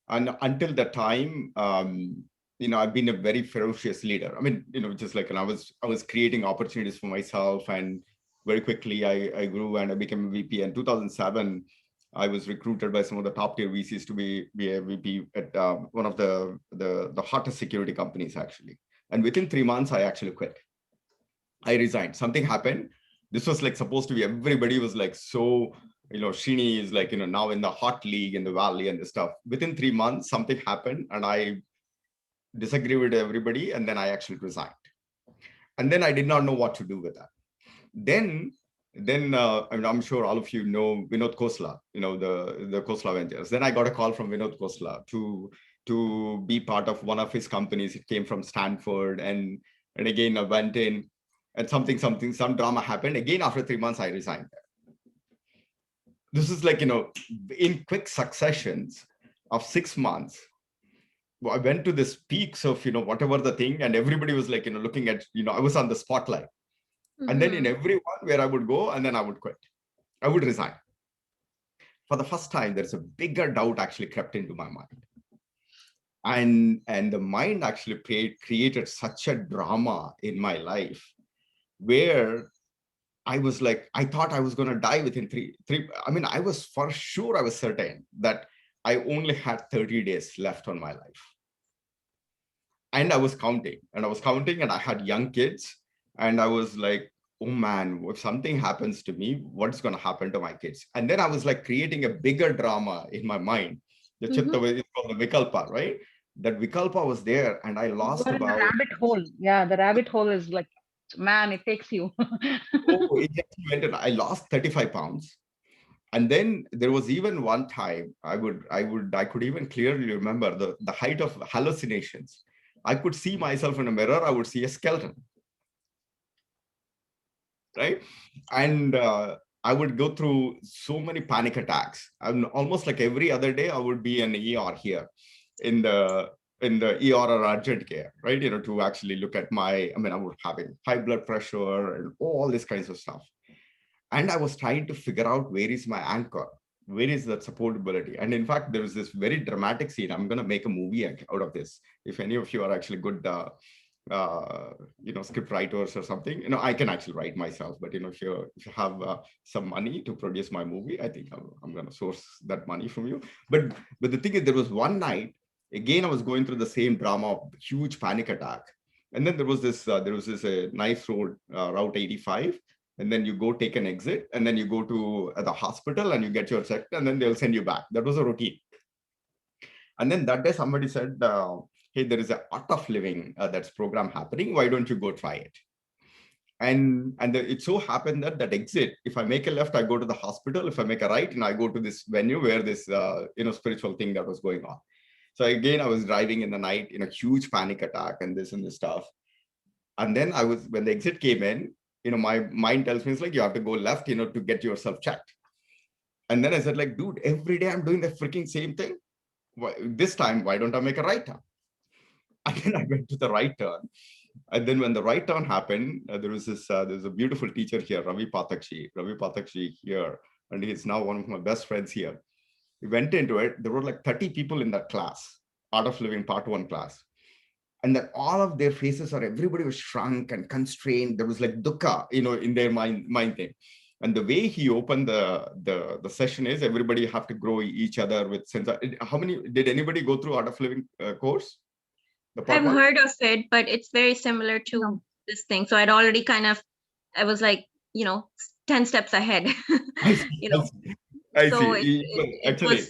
and until the time, I've been a very ferocious leader. I mean, just like, and I was creating opportunities for myself, and very quickly. I grew and I became a VP. In 2007, I was recruited by some of the top tier VCs to be a VP at one of the hottest security companies, actually. And within 3 months, I actually quit. I resigned. Something happened. This was like supposed to be, everybody was like, so, Srini is like, now in the hot league in the valley and the stuff. Within 3 months, something happened and I disagree with everybody. And then I actually resigned. And then I did not know what to do with that. Then I'm sure all of you know Vinod Khosla, the Khosla Ventures. Then I got a call from Vinod Khosla to be part of one of his companies. It came from Stanford. And again, I went in and some drama happened. Again, after 3 months, I resigned. This is like, in quick successions of 6 months. I went to this peaks of, whatever the thing, and everybody was like, looking at, I was on the spotlight. And then in every one where I would go, and then I would quit. I would resign. For the first time, there's a bigger doubt actually crept into my mind. And the mind actually created such a drama in my life where I was like, I thought I was going to die within three. I was for sure, I was certain that I only had 30 days left on my life. And I was counting and I had young kids. And I was like, oh man, if something happens to me, what's going to happen to my kids? And then I was like creating a bigger drama in my mind. The chitta is called the Vikalpa, right? That Vikalpa was there and I lost You're about... in the rabbit hole. Yeah, the rabbit hole is like, man, it takes you. It just went and I lost 35 pounds. And then there was even one time I could even clearly remember the height of hallucinations. I could see myself in a mirror. I would see a skeleton, right? And I would go through so many panic attacks. And almost like every other day, I would be in the ER here in the ER or urgent care, right? To actually look at I was having high blood pressure and all these kinds of stuff. And I was trying to figure out where is my anchor, where is that supportability. And in fact, there was this very dramatic scene. I'm going to make a movie out of this. If any of you are actually good, script writers or something, I can actually write myself. But if you have some money to produce my movie, I think I'm going to source that money from you. But the thing is, there was one night, again, I was going through the same drama of huge panic attack. And then there was this nice road, Route 85. And then you go take an exit, and then you go to the hospital and you get your check, and then they'll send you back. That was a routine. And then that day somebody said, hey, there is an art of living that's program happening. Why don't you go try it? And it so happened that exit, if I make a left, I go to the hospital. If I make a right, and I go to this venue where this spiritual thing that was going on. So again, I was driving in the night in a huge panic attack and this stuff. And then when the exit came in, my mind tells me, it's like, you have to go left, to get yourself checked. And then I said, like, dude, every day I'm doing the freaking same thing. This time, why don't I make a right turn? And then I went to the right turn. And then when the right turn happened, there's a beautiful teacher here, Ravi Patakshi here. And he's now one of my best friends here. We went into it. There were like 30 people in that class, Art of Living Part 1 class. And then all of their faces everybody was shrunk and constrained. There was like dukkha, in their mind thing. And the way he opened the session is everybody have to grow each other with sense of, did anybody go through Art of Living course? I've heard of it, but it's very similar to this thing. So I'd already I was like, 10 steps ahead. I see. Actually.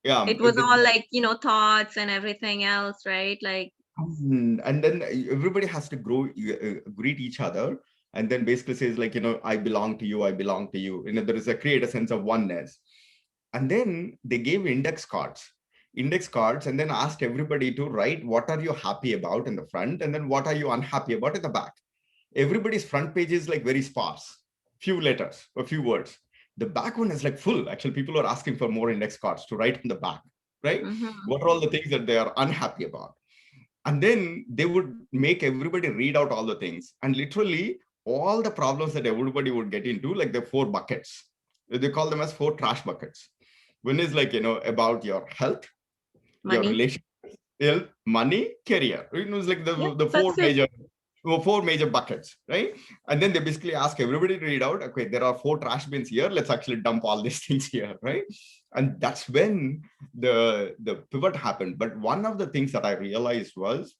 Yeah, it was all like, thoughts and everything else, right? Like, and then everybody has to greet each other, and then basically says like, I belong to you, I belong to you. There is create a sense of oneness. And then they gave index cards, and then asked everybody to write what are you happy about in the front, and then what are you unhappy about in the back. Everybody's front page is like very sparse, few letters or few words. The back one is like full. Actually, people are asking for more index cards to write in the back, right? What are all the things that they are unhappy about? And then they would make everybody read out all the things. And literally all the problems that everybody would get into, like the 4 buckets. They call them as 4 trash buckets. One is like, about your health, money, your relationship, health, money, career. It's like the 4 major. 4 major buckets, right? And then they basically ask everybody to read out, okay, there are 4 trash bins here. Let's actually dump all these things here, right? And that's when the pivot happened. But one of the things that I realized was,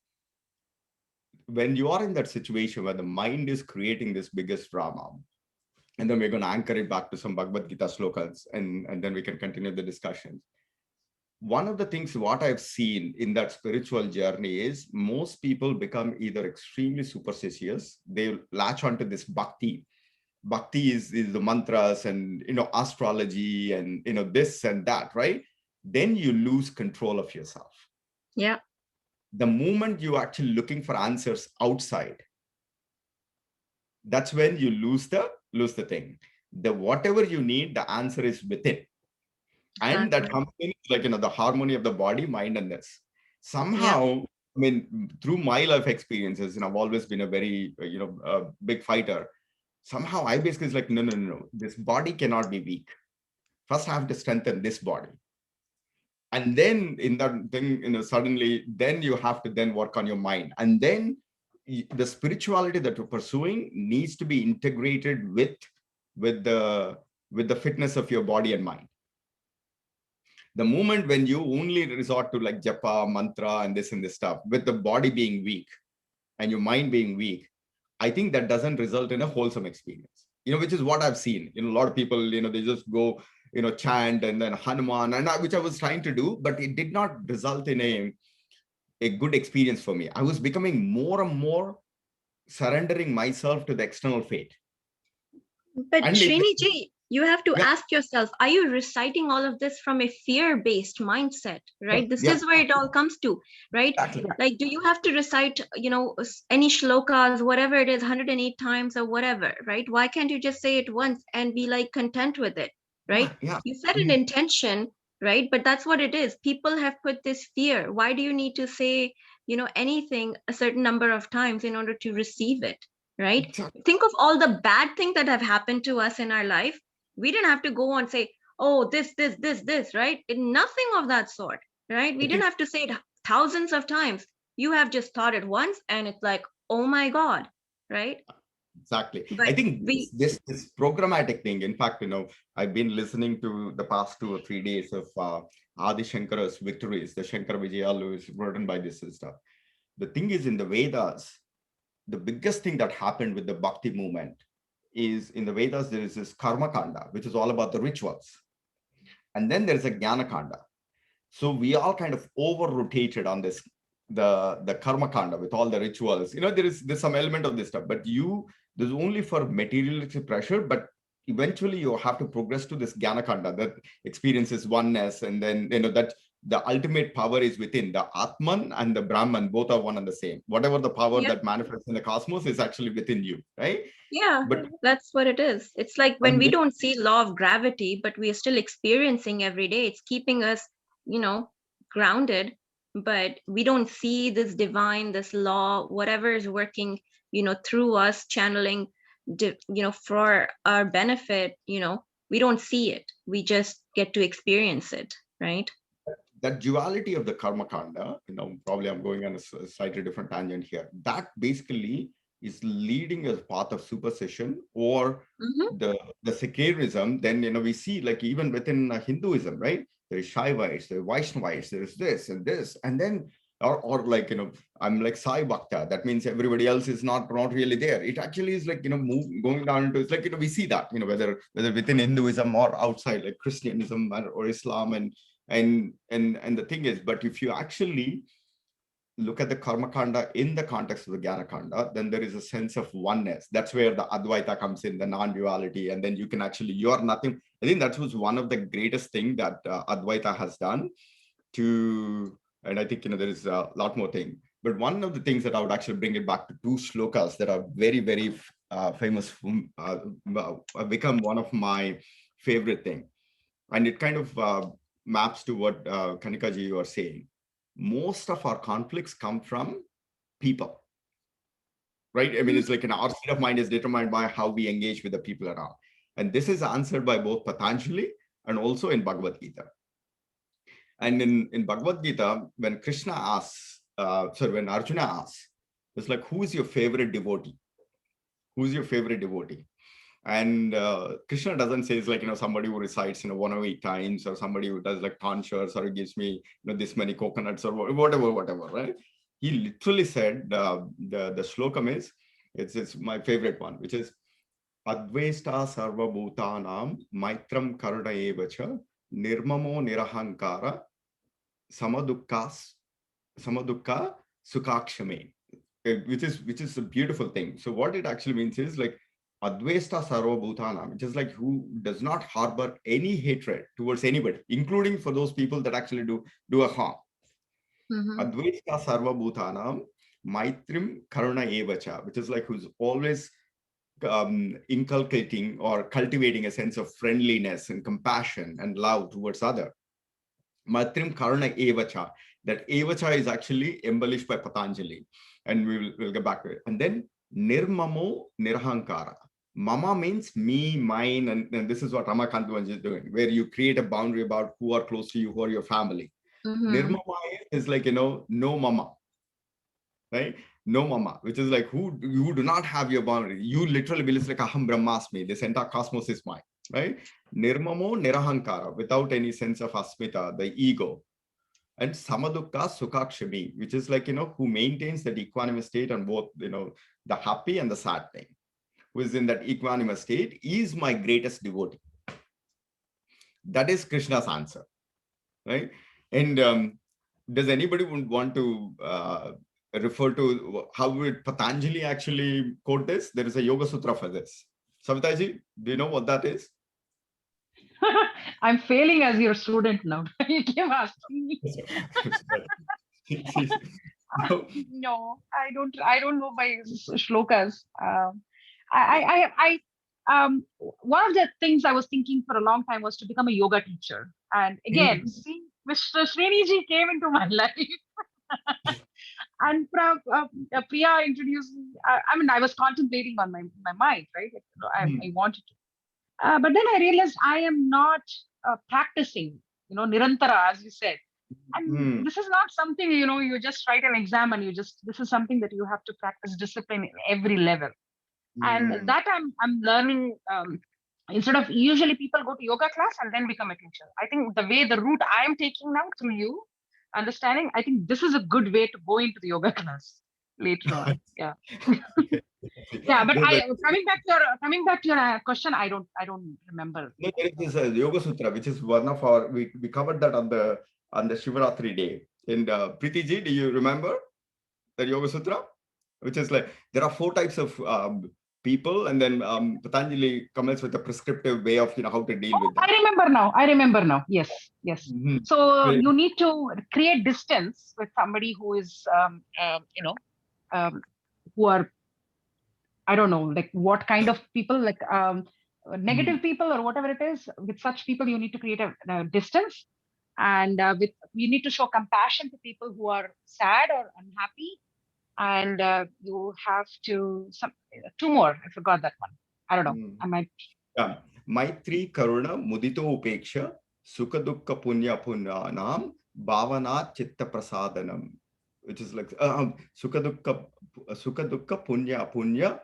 when you are in that situation where the mind is creating this biggest drama, and then we're going to anchor it back to some Bhagavad Gita slokas, and then we can continue the discussion. One of the things what I've seen in that spiritual journey is most people become either extremely superstitious, they latch onto this bhakti. Bhakti is the mantras and, astrology and, this and that, right? Then you lose control of yourself. Yeah. The moment you're actually looking for answers outside, that's when you lose the thing. The whatever you need, the answer is within. And that comes in like, the harmony of the body, mind, and this. Somehow, I mean, through my life experiences, and I've always been a very, big fighter. Somehow I basically is like, no. This body cannot be weak. First, I have to strengthen this body. And then in that thing, suddenly, then you have to then work on your mind. And then the spirituality that you're pursuing needs to be integrated with the fitness of your body and mind. The moment when you only resort to like japa, mantra, and this stuff, with the body being weak and your mind being weak, I think that doesn't result in a wholesome experience, which is what I've seen. A lot of people, they just go, chant and then Hanuman, and which I was trying to do, but it did not result in a good experience for me. I was becoming more and more surrendering myself to the external fate. But Srini ji, you have to ask yourself, are you reciting all of this from a fear-based mindset, right? This is where it all comes to, right? Exactly. Like, do you have to recite, any shlokas, whatever it is, 108 times or whatever, right? Why can't you just say it once and be like content with it, right? Yeah. You set an intention, right? But that's what it is. People have put this fear. Why do you need to say, anything a certain number of times in order to receive it, right? Exactly. Think of all the bad things that have happened to us in our life. We didn't have to go and say, oh, this, right? Nothing of that sort, right? We didn't have to say it thousands of times. You have just thought it once and it's like, oh my God, right? Exactly. But I think this programmatic thing, in fact, I've been listening to the past 2 or 3 days of Adi Shankara's victories, the Shankara Vijayalu is written by this and stuff. The thing is, in the Vedas, the biggest thing that happened with the Bhakti movement is, in the Vedas, there is this Karma Kanda, which is all about the rituals. And then there's a Jnana Kanda. So we all kind of over-rotated on this, the Karma Kanda with all the rituals. There's some element of this stuff, but there's only for materialistic pressure, but eventually you have to progress to this Jnana Kanda that experiences oneness. And then, that the ultimate power is within. The Atman and the Brahman, both are one and the same. Whatever the power that manifests in the cosmos is actually within you, right? Yeah, but that's what it is. It's like when we don't see law of gravity, but we are still experiencing every day. It's keeping us, grounded, but we don't see this divine, this law, whatever is working, through us, channeling, for our benefit, we don't see it. We just get to experience it, right? That duality of the Karma Kanda, probably I'm going on a slightly different tangent here. That basically is leading a path of superstition or the secularism. Then, we see, like, even within Hinduism, right? There is Shaivites, there is Vaishnavites, there is this and this. And then, or like, I'm like Sai Bhakta. That means everybody else is not really there. It actually is like, going down into, it's like, we see that, whether within Hinduism or outside, like Christianism or Islam and the thing is, but if you actually look at the Karma Kanda in the context of the Jnana Kanda, then there is a sense of oneness. That's where the Advaita comes in, the non-duality, and then you can actually, you are nothing. I think that was one of the greatest things that Advaita has done and I think, there is a lot more thing. But one of the things that I would actually bring it back to 2 shlokas that are very, very famous, become one of my favorite thing. And it kind of maps to what Kanika ji you are saying. Most of our conflicts come from people, right? I mean, it's like our state of mind is determined by how we engage with the people around. And this is answered by both Patanjali and also in Bhagavad Gita. And in Bhagavad Gita, when when Arjuna asks, It's like, who is your favorite devotee? Who's your favorite devotee? And Krishna doesn't say it's like, somebody who recites, 108 times, or somebody who does like tanchas, or gives me, this many coconuts, or whatever, right? He literally said, the shlokam is, it's my favorite one, which is, Advesta sarva bhutanam maitram karuna evacha nirmamo nirahankara samadukka sukakshame, which is a beautiful thing. So what it actually means is like, Advesta sarva bhutanam, which is like, who does not harbor any hatred towards anybody, including for those people that actually do a harm. Advesta sarva bhutanam maitrim karuna evacha, which is like, who's always inculcating or cultivating a sense of friendliness and compassion and love towards other. Maitrim karuna evacha. That evacha is actually embellished by Patanjali, and we'll get back to it. And then nirmamo nirahankara. Mama means me, mine, and this is what Ramakant is doing, where you create a boundary about who are close to you, who are your family. Nirmamaya is like, no mama, right? No mama, which is like, who do not have your boundary. You literally believe like, aham brahmasmi, this entire cosmos is mine, right? Nirmamo nirahankara, without any sense of asmita, the ego. And samadukka sukakshami, which is like, who maintains that equanimous state on both, the happy and the sad thing. Who is in that equanimous state is my greatest devotee. That is Krishna's answer, right? And does anybody want to refer to how would Patanjali actually quote this? There is a Yoga Sutra for this. Savitaji, do you know what that is? I'm failing as your student now. You keep asking me. No, I don't know my shlokas. One of the things I was thinking for a long time was to become a yoga teacher. And again, see, Mr. Srini ji came into my life. And Priya introduced me. I was contemplating on my mind, right? I wanted to. But then I realized I am not practicing, nirantara, as you said. And this is not something, you just write an exam and this is something that you have to practice discipline in every level. And that I'm learning, instead of usually people go to yoga class and then become a teacher. I think the route I'm taking now through you, understanding, I think this is a good way to go into the yoga class later on. Yeah. Yeah, but coming back to your question, I don't remember. No, there is this Yoga Sutra, which is one of our, we covered that on the Shivaratri day. And Preeti ji, do you remember the Yoga Sutra? Which is like, there are 4 types of people, and then Patanjali comes with a prescriptive way of how to deal with them. I remember now. Yes. So you need to create distance with somebody who is who are, I don't know, like what kind of people, like negative people or whatever it is. With such people, you need to create a distance, and you need to show compassion to people who are sad or unhappy. And you have to 2 more. I forgot that one. I don't know. I might. Yeah. Maitri Karuna Mudito Upeksha Sukha Dukkha Punya Punyanam Bhavana Chitta Prasadanam, which is like Sukha Dukkha Punya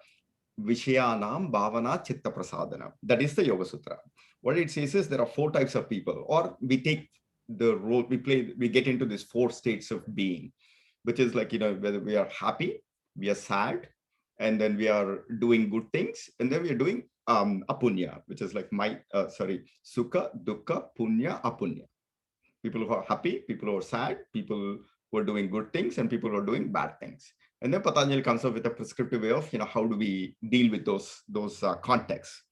Vishayanam Bhavana Chitta Prasadanam. That is the Yoga Sutra. What it says is there are 4 types of people, or we take the role, we get into these 4 states of being, which is like, whether we are happy, we are sad, and then we are doing good things, and then we are doing apunya, which is like sukha, dukkha, punya, apunya. People who are happy, people who are sad, people who are doing good things, and people who are doing bad things. And then Patanjali comes up with a prescriptive way of, how do we deal with those contexts.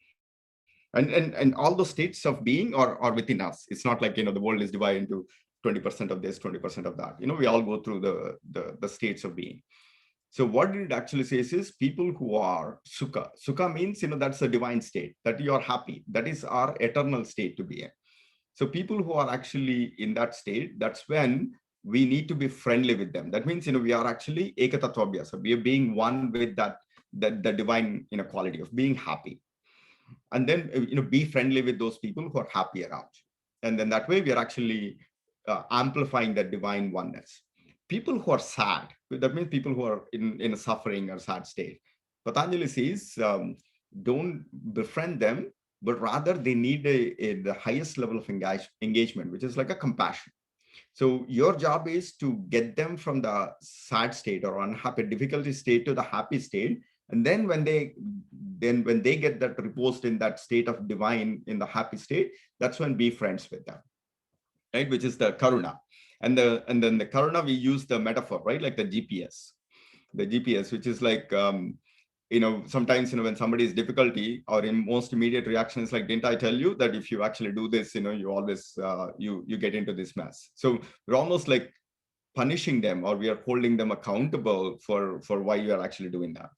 And all those states of being are within us. It's not like, the world is divided into 20% of this, 20% of that. We all go through the states of being. So what it actually says is people who are sukha. Sukha means, that's a divine state, that you are happy. That is our eternal state to be in. So people who are actually in that state, that's when we need to be friendly with them. That means, we are actually ekatatvabhyasa. We are being one with the divine, quality of being happy. And then, be friendly with those people who are happy around you. And then that way we are actually amplifying that divine oneness. People who are sad, That means people who are in a suffering or sad state. Patanjali says, don't befriend them, but rather they need the highest level of engagement, which is like a compassion. So your job is to get them from the sad state or unhappy, difficulty state to the happy state. And then when they get that reposed in that state of divine, in the happy state, that's when be friends with them, right? Which is the karuna. And then the karuna, we use the metaphor, right? Like the GPS, which is like, sometimes, when somebody is difficulty or in most immediate reactions, like, didn't I tell you that if you actually do this, you always, you get into this mess. So we're almost like punishing them, or we are holding them accountable for why you are actually doing that.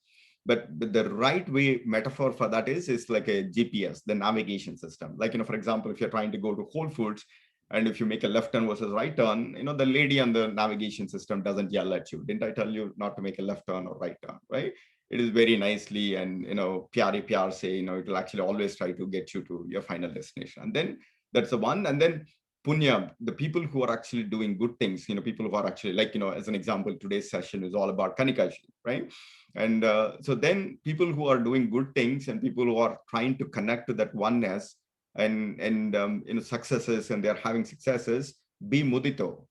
But the right way metaphor for that is like a GPS, the navigation system. Like, for example, if you're trying to go to Whole Foods, and if you make a left turn versus right turn, the lady on the navigation system doesn't yell at you. Didn't I tell you not to make a left turn or right turn, right? It is very nicely, and, pyare pyar say, it will actually always try to get you to your final destination. And then that's the one. And then punya, the people who are actually doing good things, people who are actually, like, as an example, today's session is all about Kanika, right? And so then people who are doing good things and people who are trying to connect to that oneness, and successes, and they're having successes, be mudito,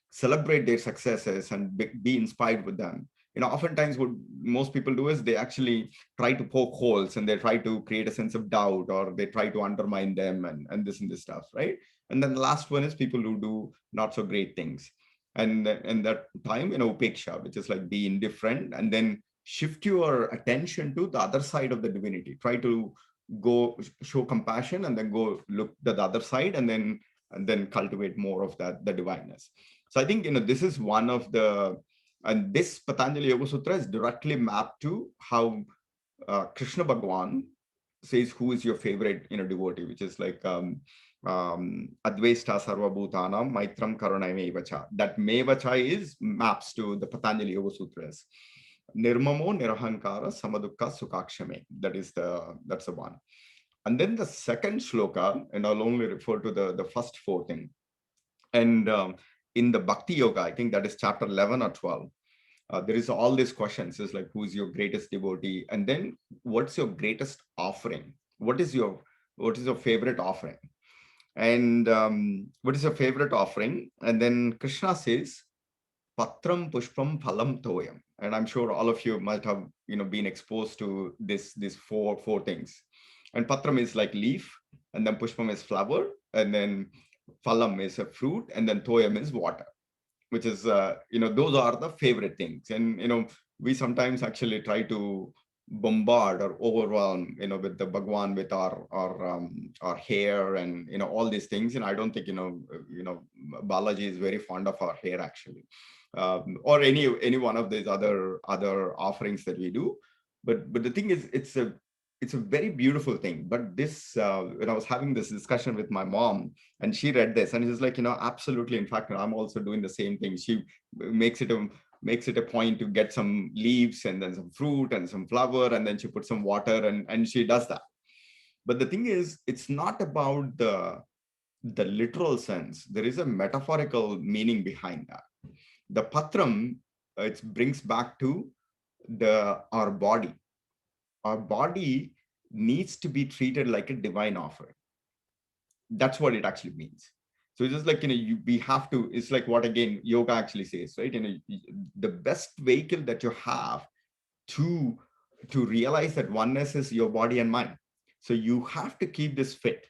celebrate their successes, and be inspired with them. Oftentimes what most people do is they actually try to poke holes, and they try to create a sense of doubt, or they try to undermine them, and this stuff, right? And then the last one is people who do not so great things, and that time, upeksha, which is like be indifferent, and then shift your attention to the other side of the divinity. Try to go show compassion, and then go look at the other side, and then cultivate more of the divineness. So I think, this is one of the, and this Patanjali Yoga Sutra is directly mapped to how Krishna Bhagwan says who is your favorite devotee, which is like Advaita Sarva Bhutanam Maitram Karunai Mevacha. That Mevacha is maps to the Patanjali Yoga Sutras. Nirmamo Nirahankara Samadukka Sukakshame. That's the one. And then the second shloka, and I'll only refer to the first four things. And in the Bhakti Yoga, I think that is chapter 11 or 12. There is all these questions. It's like, who is your greatest devotee? And then what's your greatest offering? What is your favorite offering? And what is your favorite offering? And then Krishna says, Patram Pushpam Phalam Toyam. And I'm sure all of you might have been exposed to these four things. And Patram is like leaf, and then Pushpam is flower, and then Phalam is a fruit, and then Toyam is water, which is those are the favorite things. And we sometimes actually try to bombard or overwhelm with the Bhagwan, with our hair, and all these things. And I don't think Balaji is very fond of our hair, actually, or any one of these other offerings that we do. But the thing is, it's a very beautiful thing. But this, when I was having this discussion with my mom, and she read this, and she's like, absolutely. In fact, I'm also doing the same thing. She makes it a point to get some leaves, and then some fruit, and some flower, and then she puts some water, and she does that. But the thing is, it's not about the literal sense. There is a metaphorical meaning behind that. The patram, it brings back to our body. Our body needs to be treated like a divine offering. That's what it actually means. So it's just like, we have to, it's like what, again, yoga actually says, right? The best vehicle that you have to realize that oneness is your body and mind. So you have to keep this fit,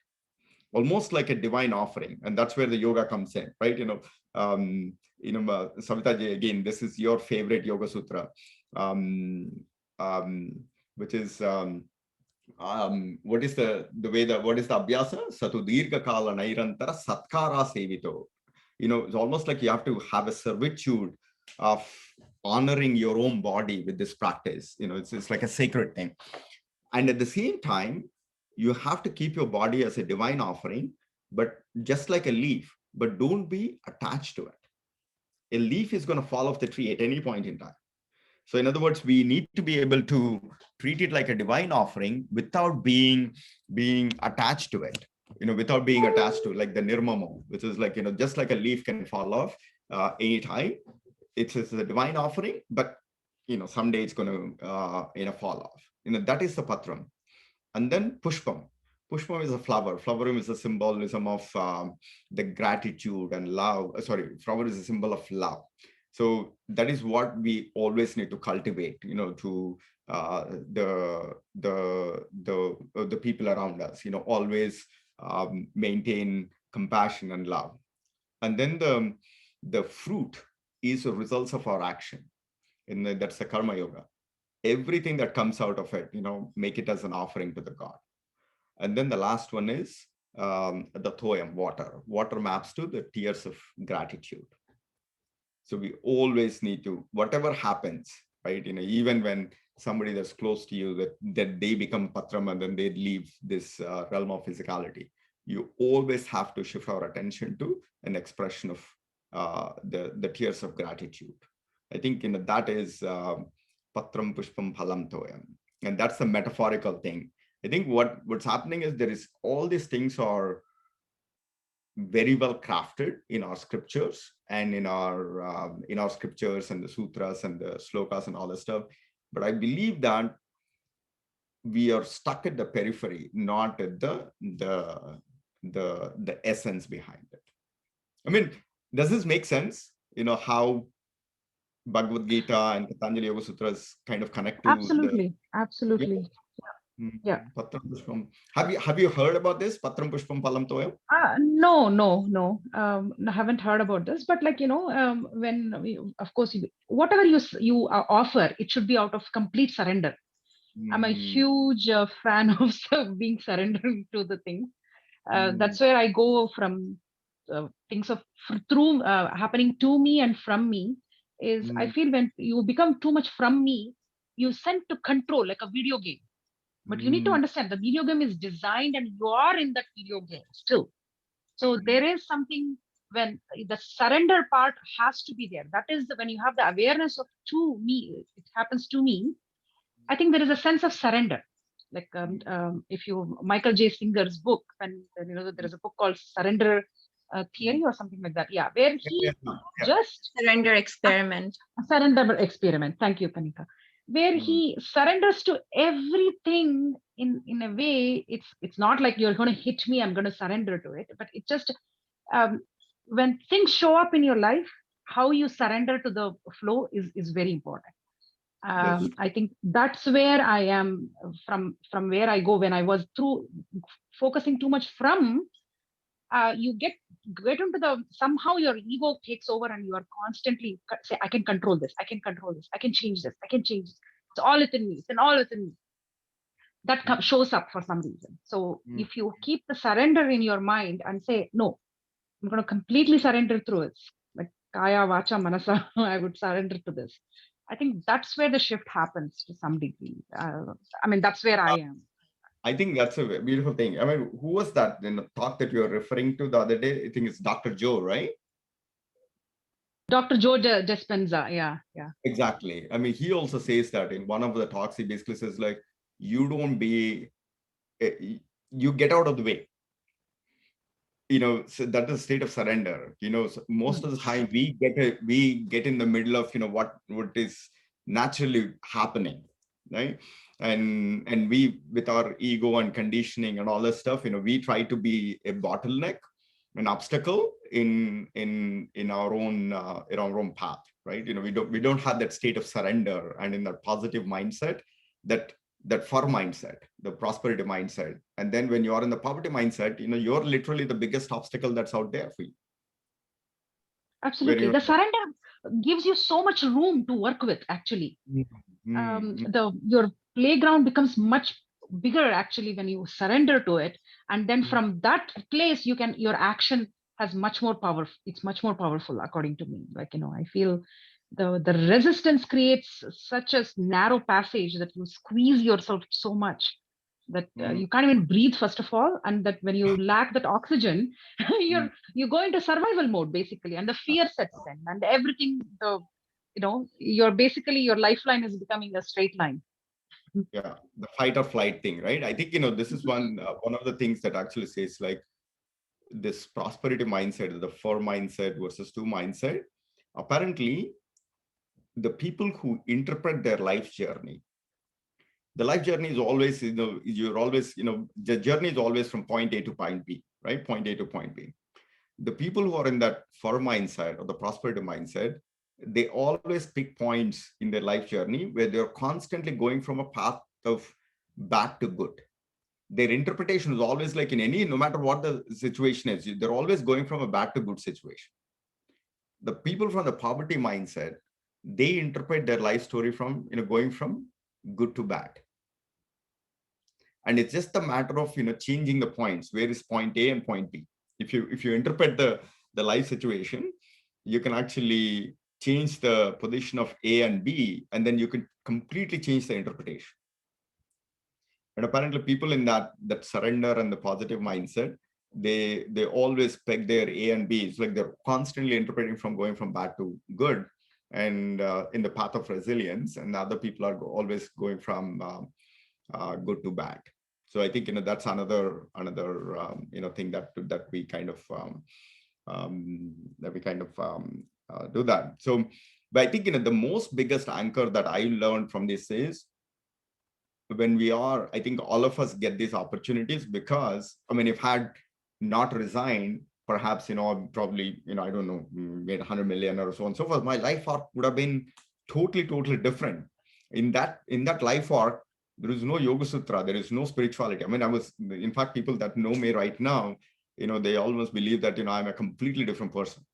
almost like a divine offering. And that's where the yoga comes in, right? Savitaji, again, this is your favorite Yoga Sutra, which is, what is the abhyasa? Satu dirgha kala nairantara satkara sevito. It's almost like you have to have a servitude of honoring your own body with this practice. It's like a sacred thing. And at the same time, you have to keep your body as a divine offering, but just like a leaf, but don't be attached to it. A leaf is going to fall off the tree at any point in time. So in other words, we need to be able to treat it like a divine offering without being attached to it, without being attached to, like the nirmamo, which is like, just like a leaf can fall off anytime. it's a divine offering, but someday it's going to fall off. That is the patram. And then pushpam. Pushpam is a flower. Flower is a symbolism of the gratitude and love. Sorry, flower is a symbol of love. So that is what we always need to cultivate, to the people around us. Always maintain compassion and love. And then the fruit is the results of our action. That's the karma yoga. Everything that comes out of it, make it as an offering to the God. And then the last one is the thoyam, water. Water maps to the tears of gratitude. So we always need to, whatever happens, right? Even when somebody that's close to you, that they become patram and then they leave this realm of physicality, you always have to shift our attention to an expression of the tears of gratitude. I think that is patram pushpam phalam thoyam, and that's the metaphorical thing. I think what's happening is there is all these things are very well crafted in our scriptures and in our scriptures and the sutras and the slokas and all that stuff. But I believe that we are stuck at the periphery, not at the essence behind it. I mean, does this make sense? How Bhagavad Gita and Patanjali Yoga Sutras kind of connect to Absolutely. Yeah. Patram Pushpam. Have you heard about this? Patram Pushpam Phalam Toyam? No. I haven't heard about this. But of course, whatever you offer, it should be out of complete surrender. I'm a huge fan of being surrendered to the things. That's where I go from things through happening to me and from me. I feel when you become too much from me, you send to control like a video game. But you need to understand the video game is designed and you are in that video game still. So there is something when the surrender part has to be there. That is when you have the awareness of to me, it happens to me. I think there is a sense of surrender. Like if you, Michael J. Singer's book, and there is a book called Surrender Theory or something like that. Yeah, where he just surrender experiment. Surrender experiment. Thank you, Kanika. Where he surrenders to everything in a way. It's not like you're going to hit me, I'm going to surrender to it, but it just when things show up in your life, how you surrender to the flow is very important. I think that's where I am from where I go when I was through focusing too much from. You get into somehow your ego takes over and you are constantly say, I can control this, I can change this, it's all within me, that shows up for some reason. So if you keep the surrender in your mind and say, no, I'm going to completely surrender through it, like kaya vacha manasa, I would surrender to this. I think that's where the shift happens to some degree. That's where I am. I think that's a beautiful thing. I mean, who was that in the talk that you were referring to the other day? I think it's Dr. Joe, right? Dr. Joe Dispenza, yeah. Exactly. I mean, he also says that in one of the talks, he basically says like, you get out of the way. So that is a state of surrender. So most of the time we get in the middle of, what is naturally happening, right? And we, with our ego and conditioning and all that stuff, we try to be a bottleneck, an obstacle in our own path, right? We don't have that state of surrender and in that positive mindset, that fur mindset, the prosperity mindset. And then when you are in the poverty mindset, you're literally the biggest obstacle that's out there for you. Absolutely. The surrender gives you so much room to work with, actually. Your playground becomes much bigger, actually, when you surrender to it. And then from that place, your action has much more power. It's much more powerful, according to me. I feel the resistance creates such a narrow passage that you squeeze yourself so much that you can't even breathe, first of all, and that when you lack that oxygen, you go into survival mode, basically, and the fear sets in, and everything, your lifeline is becoming a straight line. Yeah, the fight or flight thing, right? I think this is one of the things that actually says like this prosperity mindset, the 4 mindset versus 2 mindset. Apparently, the people who interpret their life journey, the life journey is always, you're always, the journey is always from point A to point B, right? Point A to point B. The people who are in that fur mindset or the prosperity mindset, they always pick points in their life journey where they're constantly going from a path of bad to good. Their interpretation is always like in any, no matter what the situation is, they're always going from a bad to good situation. The people from the poverty mindset, they interpret their life story from, going from good to bad. And it's just a matter of, changing the points. Where is point A and point B? If you interpret the life situation, you can actually change the position of A and B, and then you can completely change the interpretation. And apparently people in that surrender and the positive mindset, they always peg their A and B. It's like they're constantly interpreting from going from bad to good, and in the path of resilience, and the other people are always going from good to bad. So I think, that's another thing that we kind of do that. So, but I think, the most biggest anchor that I learned from this is, when I think all of us get these opportunities because, if had not resigned, perhaps, probably, I don't know, made 100 million or so on and so forth, my life arc would have been totally different. In that life arc, there is no YogaSutra, there is no spirituality. In fact, people that know me right now, they almost believe that, I'm a completely different person.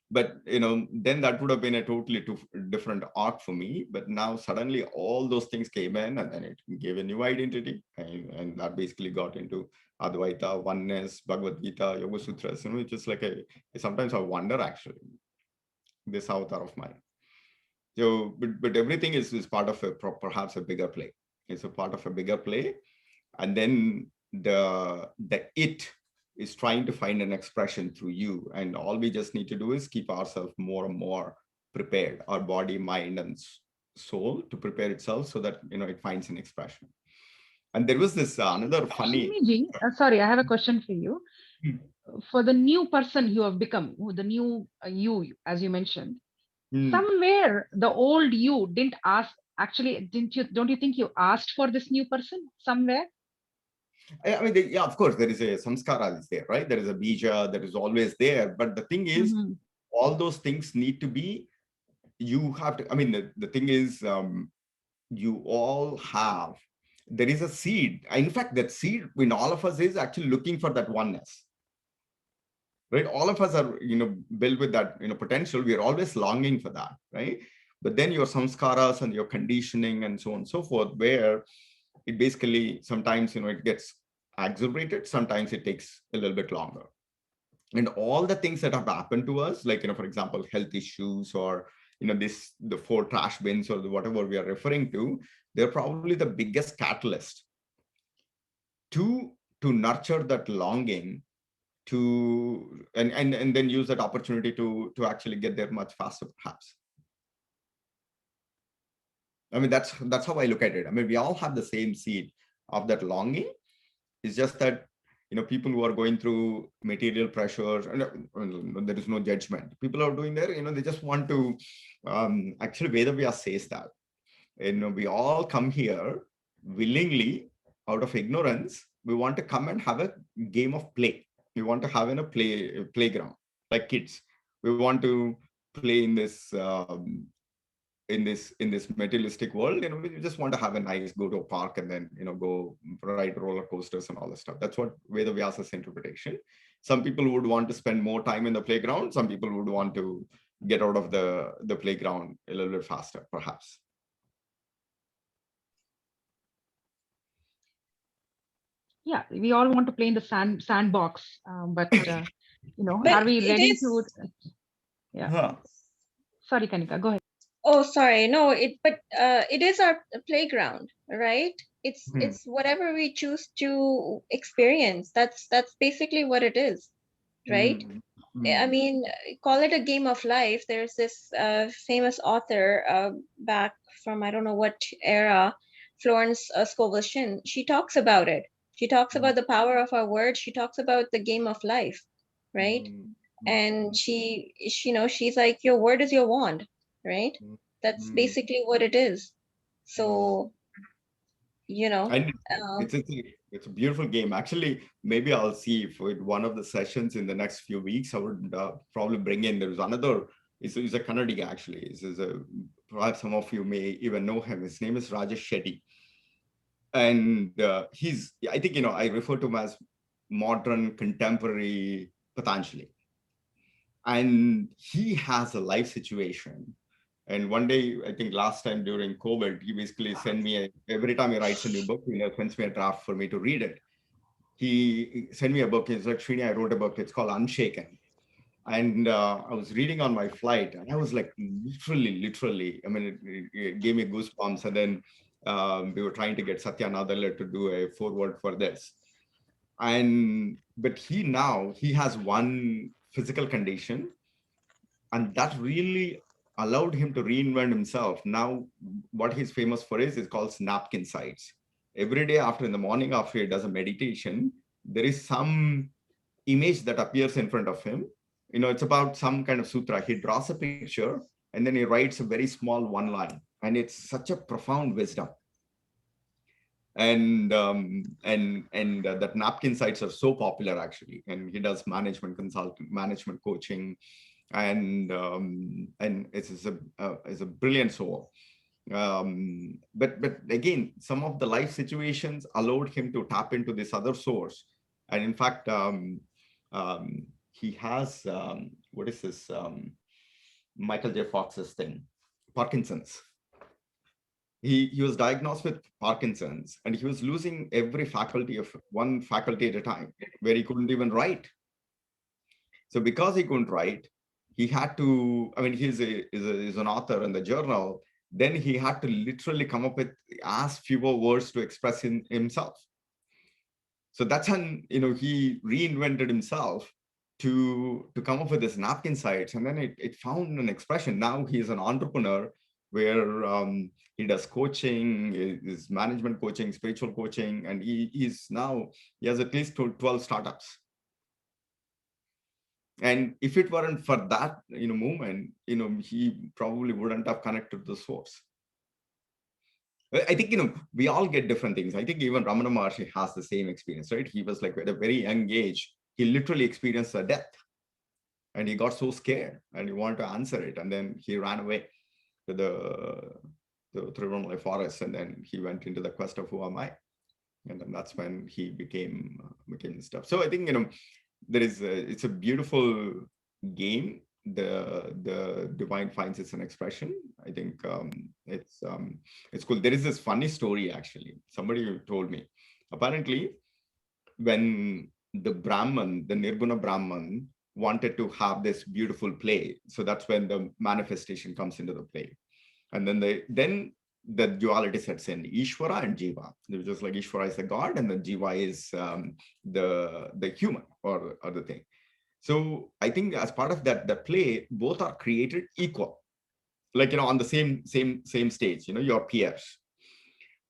But, then that would have been a totally different arc for me. But now suddenly all those things came in, and then it gave a new identity. And that basically got into Advaita, oneness, Bhagavad Gita, Yoga Sutras. It's just like sometimes I wonder, actually, this avatar of mine. So, but everything is part of perhaps a bigger play. It's a part of a bigger play. And then the it is trying to find an expression through you. And all we just need to do is keep ourselves more and more prepared, our body, mind, and soul, to prepare itself so that, it finds an expression. And there was this another funny... Sorry, I have a question for you. For the new person you have become, the new you, as you mentioned, somewhere the old you didn't ask, actually, don't you think you asked for this new person somewhere? Yeah, of course, there is a samskara is there, right? There is a bija that is always there. But the thing is, all those things need to be, you have to, the thing is, you all have, there is a seed. In fact, that seed in all of us is actually looking for that oneness. Right? All of us are, built with that, potential. We are always longing for that, right? But then your samskaras and your conditioning and so on and so forth, where it basically, sometimes, it gets exacerbated. Sometimes it takes a little bit longer. And all the things that have happened to us, like, for example, health issues, or, the 4 trash bins, or whatever we are referring to, they're probably the biggest catalyst to nurture that longing, to and then use that opportunity to actually get there much faster, perhaps. That's how I look at it. We all have the same seed of that longing. It's just that, people who are going through material pressures, and there is no judgment. People are doing there, they just want to, actually, Vedavyas says that, we all come here willingly out of ignorance. We want to come and have a game of play. We want to have a playground, like kids. We want to play in this materialistic world. We just want to have a nice, go to a park, and then go ride roller coasters and all this stuff. That's what Vedavyas's interpretation. Some people would want to spend more time in the playground. Some people would want to get out of the playground a little bit faster, perhaps. Yeah, we all want to play in the sandbox, but are we ready to? Yeah. Huh. Sorry, Kanika, go ahead. Oh, sorry. No, it is our playground, right? It's whatever we choose to experience. That's basically what it is, right? Call it a game of life. There's this famous author back from, I don't know what era, Florence Scovel Shinn. She talks about it. She talks about the power of our words. She talks about the game of life, right? And she's like, your word is your wand. right? That's basically what it is. So, And it's a beautiful game. Actually, maybe I'll see if with one of the sessions in the next few weeks, I would probably bring in. There's another. He's a Kannadiga actually. Perhaps some of you may even know him. His name is Rajesh Shetty, and I think I refer to him as modern contemporary Patanjali, and he has a life situation. And one day, I think last time during COVID, he basically sent me every time he writes a new book, sends me a draft for me to read it. He sent me a book. He's like, Srini, I wrote a book. It's called Unshaken. And I was reading on my flight, and I was like, literally, I mean, it gave me goosebumps. And then we were trying to get Satya Nadella to do a foreword for this. But he has one physical condition, and that really allowed him to reinvent himself. Now, what he's famous for is called napkin sites. Every day in the morning, after he does a meditation, there is some image that appears in front of him. It's about some kind of sutra. He draws a picture and then he writes a very small one line. And it's such a profound wisdom. And that napkin sites are so popular actually. And he does management consulting, management coaching, and it's a brilliant soul. But again, some of the life situations allowed him to tap into this other source. And in fact, he has what is this Michael J. Fox's thing, Parkinson's. He was diagnosed with Parkinson's, and he was losing every faculty of one faculty at a time, where he couldn't even write. So because he couldn't write, he had to, I mean, he's an author in the journal, then he had to literally come up with as fewer words to express himself. So that's when, he reinvented himself to come up with this napkin sites, and then it found an expression. Now he's an entrepreneur where he does coaching, is management coaching, spiritual coaching, and he has at least 12 startups. And if it weren't for that, movement, he probably wouldn't have connected to the source. I think, we all get different things. I think even Ramana Maharshi has the same experience, right? He was like at a very young age, he literally experienced a death, and he got so scared and he wanted to answer it. And then he ran away to the Trivandrum forest, and then he went into the quest of who am I? And then that's when he became stuff. So I think, it's a beautiful game. The divine finds it's an expression. I think it's cool. There is this funny story actually. Somebody told me, apparently, when the Nirguna Brahman wanted to have this beautiful play, so that's when the manifestation comes into the play, and then the duality sets in, Ishvara and Jiva. They're just like Ishvara is the god, and then Jiva is the human or the thing. So I think as part of that play, both are created equal, like on the same stage, your peers.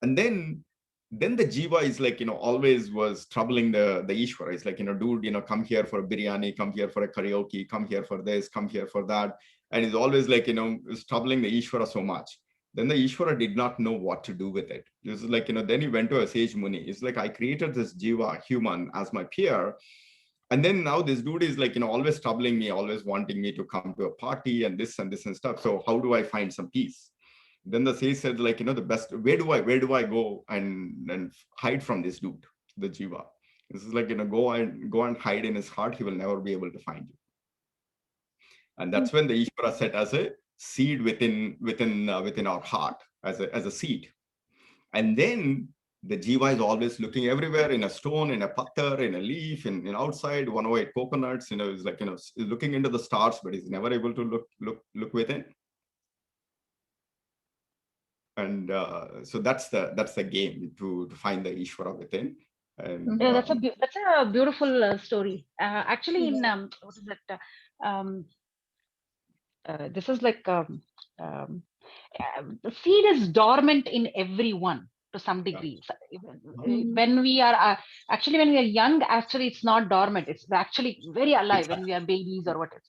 And then the Jiva is like, always was troubling the Ishvara. It's like, dude, come here for a biryani, come here for a karaoke, come here for this, come here for that. And it's always like, it's troubling the Ishvara so much. Then the Ishvara did not know what to do with it. It was like, then he went to a sage Muni. It's like, I created this Jiva human as my peer. And then now this dude is like, always troubling me, always wanting me to come to a party and this and stuff. So how do I find some peace? Then the sage said, like, the best, where do I go and hide from this dude, the Jiva? This is like, go and hide in his heart. He will never be able to find you. And that's when the Ishvara set as a seed within our heart, as a seed. And then the Jiva is always looking everywhere, in a stone, in a patthar, in a leaf, in outside, 108 coconuts, is like, looking into the stars, but he's never able to look within. And so that's the game, to find the Ishvara within. And Yeah, that's a beautiful story. Actually, in what is it? This is like the seed is dormant in everyone to some degree. When we are when we are young, actually it's not dormant. It's actually very alive when we are babies or whatever.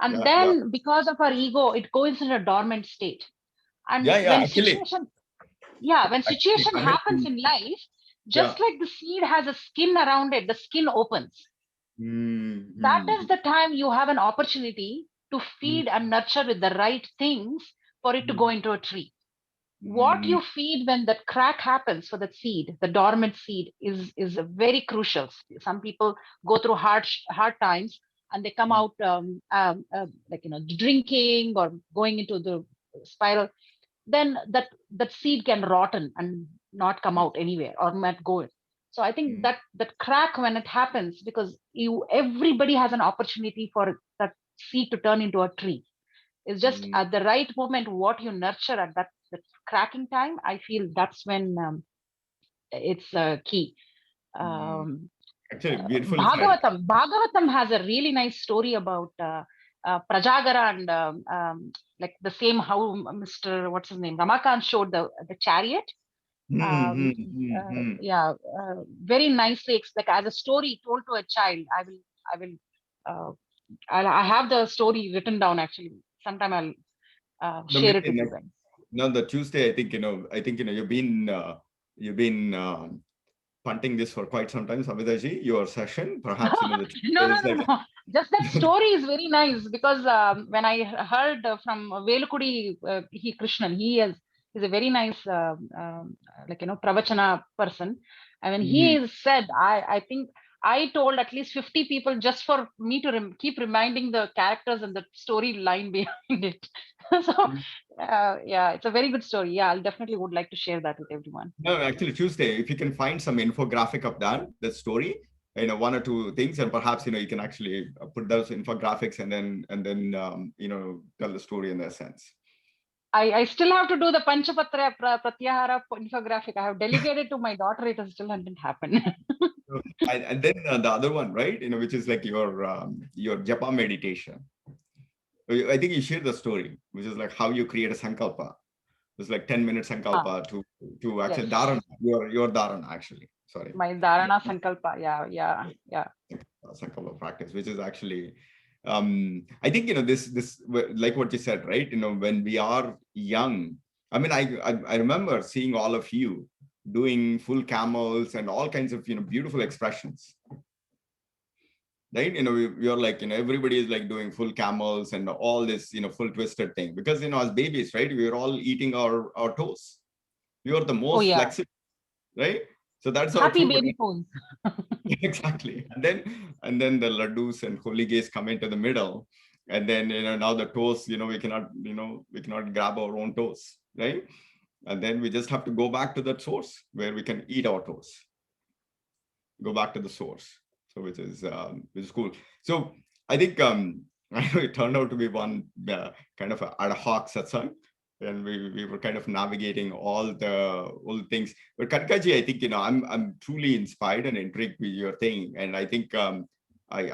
And then because of our ego, it goes in a dormant state. And when actually, situation happens in life, just like the seed has a skin around it, the skin opens. That is the time you have an opportunity to feed and nurture with the right things for it to go into a tree. What you feed when that crack happens for that seed, the dormant seed, is very crucial. Some people go through hard times and they come out like, drinking or going into the spiral. Then that seed can rotten and not come out anywhere or not go. So I think that crack, when it happens, because everybody has an opportunity for that seed to turn into a tree. It's just at the right moment, what you nurture at that cracking time, I feel that's when it's key. Actually, beautiful. Bhagavatam has a really nice story about Prajagara and like the same how Mr. What's his name, Ramakant showed the chariot. Very nicely, like as a story told to a child. I have the story written down actually. Sometime I'll share it with you guys. No, the Tuesday, I think you've been punting this for quite some time, Samitaji. Your session, perhaps no. Just that story is very nice, because when I heard from Velukudi Krishnan, he's a very nice pravachana person. And when he said, I think I told at least 50 people just for me to keep reminding the characters and the storyline behind it. So it's a very good story. Yeah, I'll definitely would like to share that with everyone. No, actually Tuesday, if you can find some infographic of that story, one or two things, and perhaps you can actually put those infographics and then tell the story in that sense. I still have to do the Panchapatra Pratyahara infographic. I have delegated to my daughter. It still hasn't happened. And then the other one, right? Which is like your japa meditation. I think you shared the story, which is like how you create a sankalpa. It's like 10-minute sankalpa to actually dharana. Your dharana, actually. Sorry. My dharana sankalpa. Yeah. Sankalpa practice, which is actually, I think this like what you said, right? When we are young, I mean, I remember seeing all of you doing full camels and all kinds of beautiful expressions. Right, we are like everybody is like doing full camels and all this full twisted thing, because as babies, right, we were all eating our toes. We are the most flexible, right? So that's happy our baby pose. Exactly. And then the laddus and holy gaze come into the middle, and then now the toes, we cannot grab our own toes, right? And then we just have to go back to that source where we can eat our toes. Go back to the source. So which is cool. So I think it turned out to be one kind of ad hoc satsang, and we were kind of navigating all the things. But Kanikaji, I think I'm truly inspired and intrigued with your thing, and I think I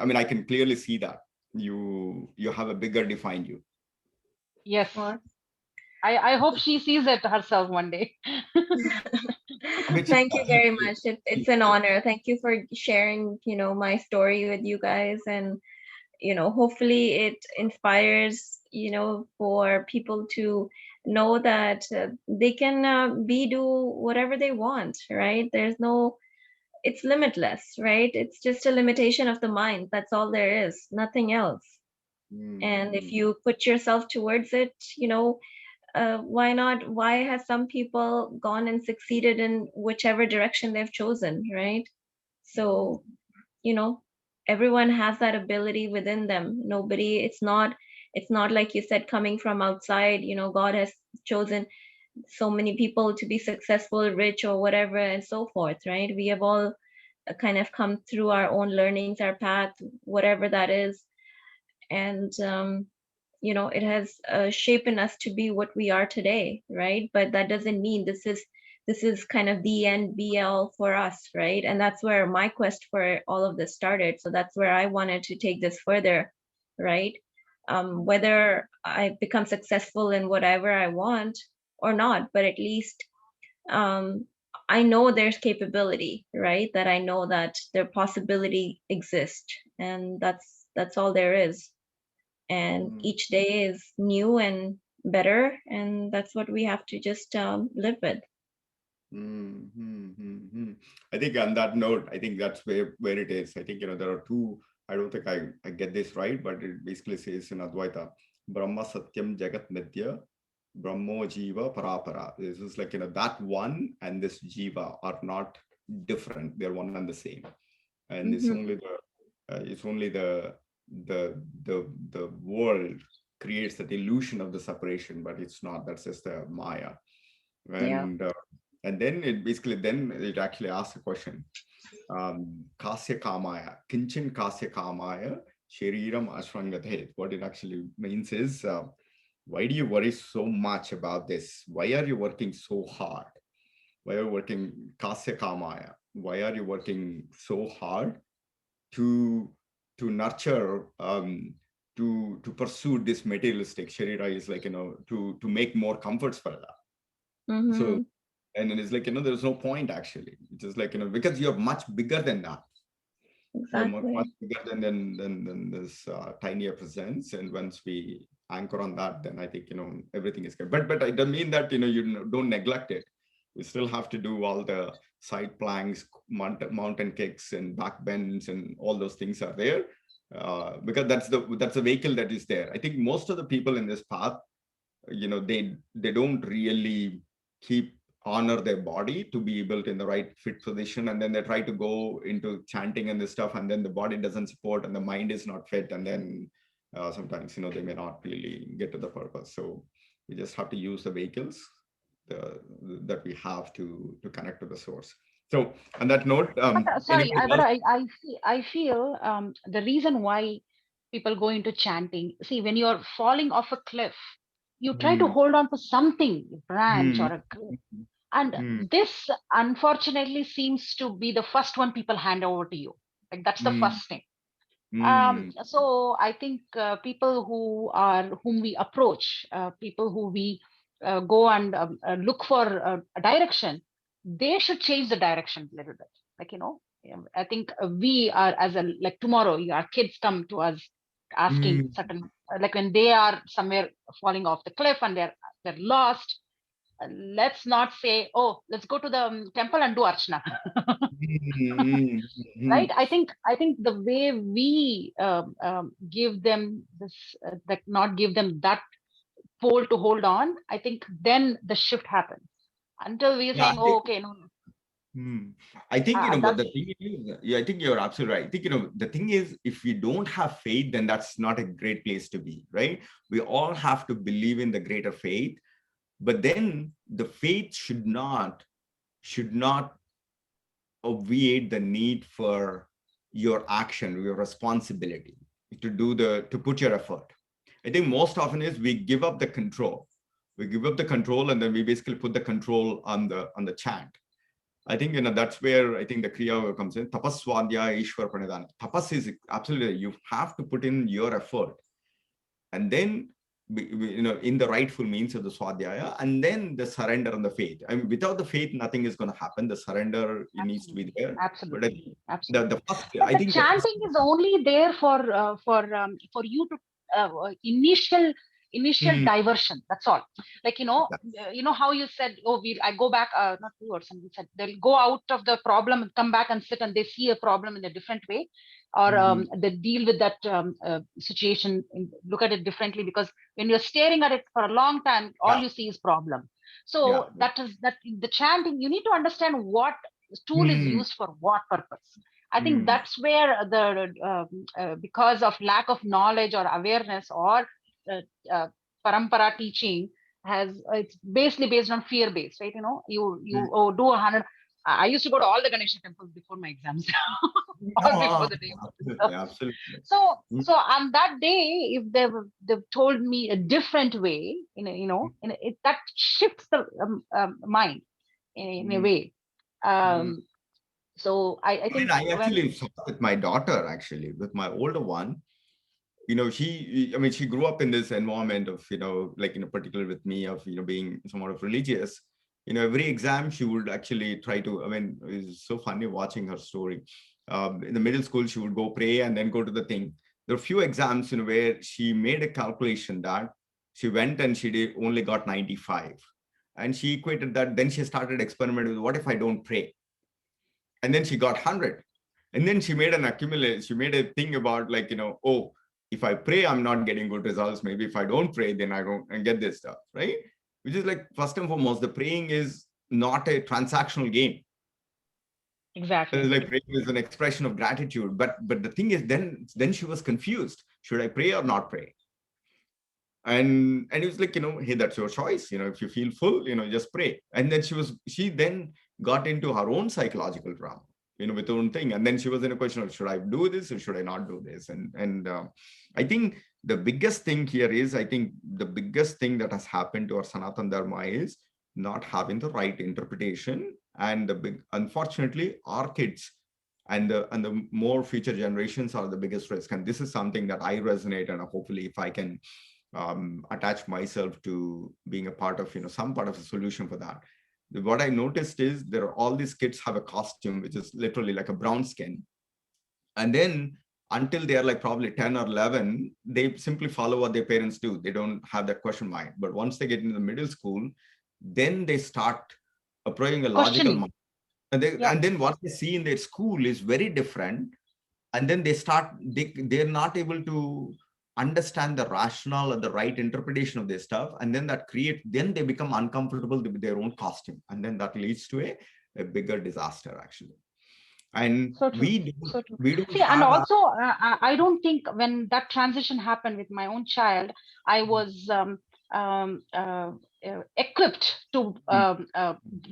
mean I can clearly see that you have a bigger defined you. Yes. I hope she sees it herself one day. Thank you very much. It's an honor. Thank you for sharing, my story with you guys, and hopefully it inspires, for people to know that they can do whatever they want, right? It's limitless, right? It's just a limitation of the mind. That's all there is, nothing else. And if you put yourself towards it, why not? Why have some people gone and succeeded in whichever direction they've chosen, right? So, everyone has that ability within them. It's not like you said, coming from outside, God has chosen so many people to be successful, rich, or whatever, and so forth, right? We have all kind of come through our own learnings, our path, whatever that is. And, it has shaped us to be what we are today, right? But that doesn't mean this is kind of the end be all for us, right? And that's where my quest for all of this started. So that's where I wanted to take this further, right? Whether I become successful in whatever I want or not, but at least I know there's capability, right? That I know that their possibility exists, and that's all there is. and each day is new and better, and that's what we have to just live with. I think on that note, I think that's where it is. I think, there are two, I don't think I get this right, but it basically says in Advaita, Brahma Satyam Jagat Nitya, Brahmo Jiva Parapara. This is like, that one and this Jiva are not different. They're one and the same. And it's only the world creates that illusion of the separation, but it's not. That's just the Maya. And then it actually asks a question. Kasya kamaya, kinchin kasya kamaya, shariram ashrangathet. What it actually means is, why do you worry so much about this? Why are you working so hard? Why are you working kasya kamaya? Why are you working so hard to nurture, to pursue this materialistic? Sharira is like, to make more comforts for that. So, and then it's like, there's no point actually. It's just like, because you're much bigger than that. Exactly. You're much bigger than this tinier presence. And once we anchor on that, then I think, everything is good. But it doesn't mean that, you don't neglect it. We still have to do all the side planks, mountain kicks and back bends and all those things are there. Because that's the vehicle that is there. I think most of the people in this path, they don't really honor their body to be able to in the right fit position, and then they try to go into chanting and this stuff, and then the body doesn't support and the mind is not fit, and then sometimes they may not really get to the purpose. So we just have to use the vehicles that we have to connect to the source. So on that note, I feel the reason why people go into chanting, see, when you're falling off a cliff, you try to hold on to something, a branch or a cliff. And this, unfortunately, seems to be the first one people hand over to you. Like that's the first thing. So I think people whom we approach, people who we go and look for a direction, they should change the direction a little bit. Like, I think we are like tomorrow, our kids come to us asking certain, like when they are somewhere falling off the cliff and they're lost. Let's not say, oh, let's go to the temple and do archana. Right? I think the way we give them this, not give them that pole to hold on, I think then the shift happens. Until we're saying, oh, okay, no. I think, but the thing is, I think you're absolutely right. I think, the thing is, if we don't have faith, then that's not a great place to be, right? We all have to believe in the greater faith. But then the faith should not obviate the need for your action, your responsibility to put your effort. I think most often is we give up the control. We give up the control and then we basically put the control on the chant. I think, that's where I think the Kriya comes in. Tapas Swadhyaya Ishwar Pranidhana. Tapas is absolutely, you have to put in your effort. And then, in the rightful means of the Swadhyaya, and then the surrender and the faith. I mean, without the faith, nothing is going to happen. The surrender needs to be there. Absolutely. But Absolutely. I think chanting is only there for you to initial diversion. That's all. Like, how you said, oh, I go back, not you or somebody said, they'll go out of the problem and come back and sit and they see a problem in a different way, or they deal with that situation, look at it differently, because when you're staring at it for a long time, all you see is problem. So that the chanting, you need to understand what tool is used for what purpose. I think that's where because of lack of knowledge or awareness or parampara teaching it's basically based on fear based, right? You do 100. I used to go to all the Ganesha temples before my exams. Before the day. Absolutely. So on that day, if they've told me a different way, that shifts the mind in a way. So I think I actually saw with my daughter, actually, with my older one. She grew up in this environment of, particularly with me, of, being somewhat of religious. Every exam she would actually try to, it's so funny watching her story. In the middle school, she would go pray and then go to the thing. there are few exams, where she made a calculation that she went and she only got 95. And she equated that, then she started experimenting with, what if I don't pray? And then she got 100. And then she made an accumulation, she made a thing about like, oh, if I pray, I'm not getting good results. Maybe if I don't pray, then I don't get this stuff, right? Which is like, first and foremost, the praying is not a transactional game. Exactly. It's like praying is an expression of gratitude. But the thing is, then she was confused. Should I pray or not pray? And it was like, hey, that's your choice. If you feel full, just pray. And then she then got into her own psychological drama, with her own thing. And then she was in a question of, should I do this or should I not do this? And I think the biggest thing here is, I think the biggest thing that has happened to our Sanatana Dharma is not having the right interpretation. And unfortunately, our kids and the more future generations are the biggest risk. And this is something that I resonate, and hopefully if I can attach myself to being a part of, some part of the solution for that. What I noticed is there are all these kids have a costume, which is literally like a brown skin. And then until they are like probably 10 or 11, they simply follow what their parents do. They don't have that question mind. But once they get into the middle school, then they start approaching a logical mind. And then what they see in their school is very different. And then they're not able to understand the rationale or the right interpretation of this stuff. And then then they become uncomfortable with their own costume. And then that leads to a bigger disaster, actually. And we don't see, and also, I don't think when that transition happened with my own child, I was equipped to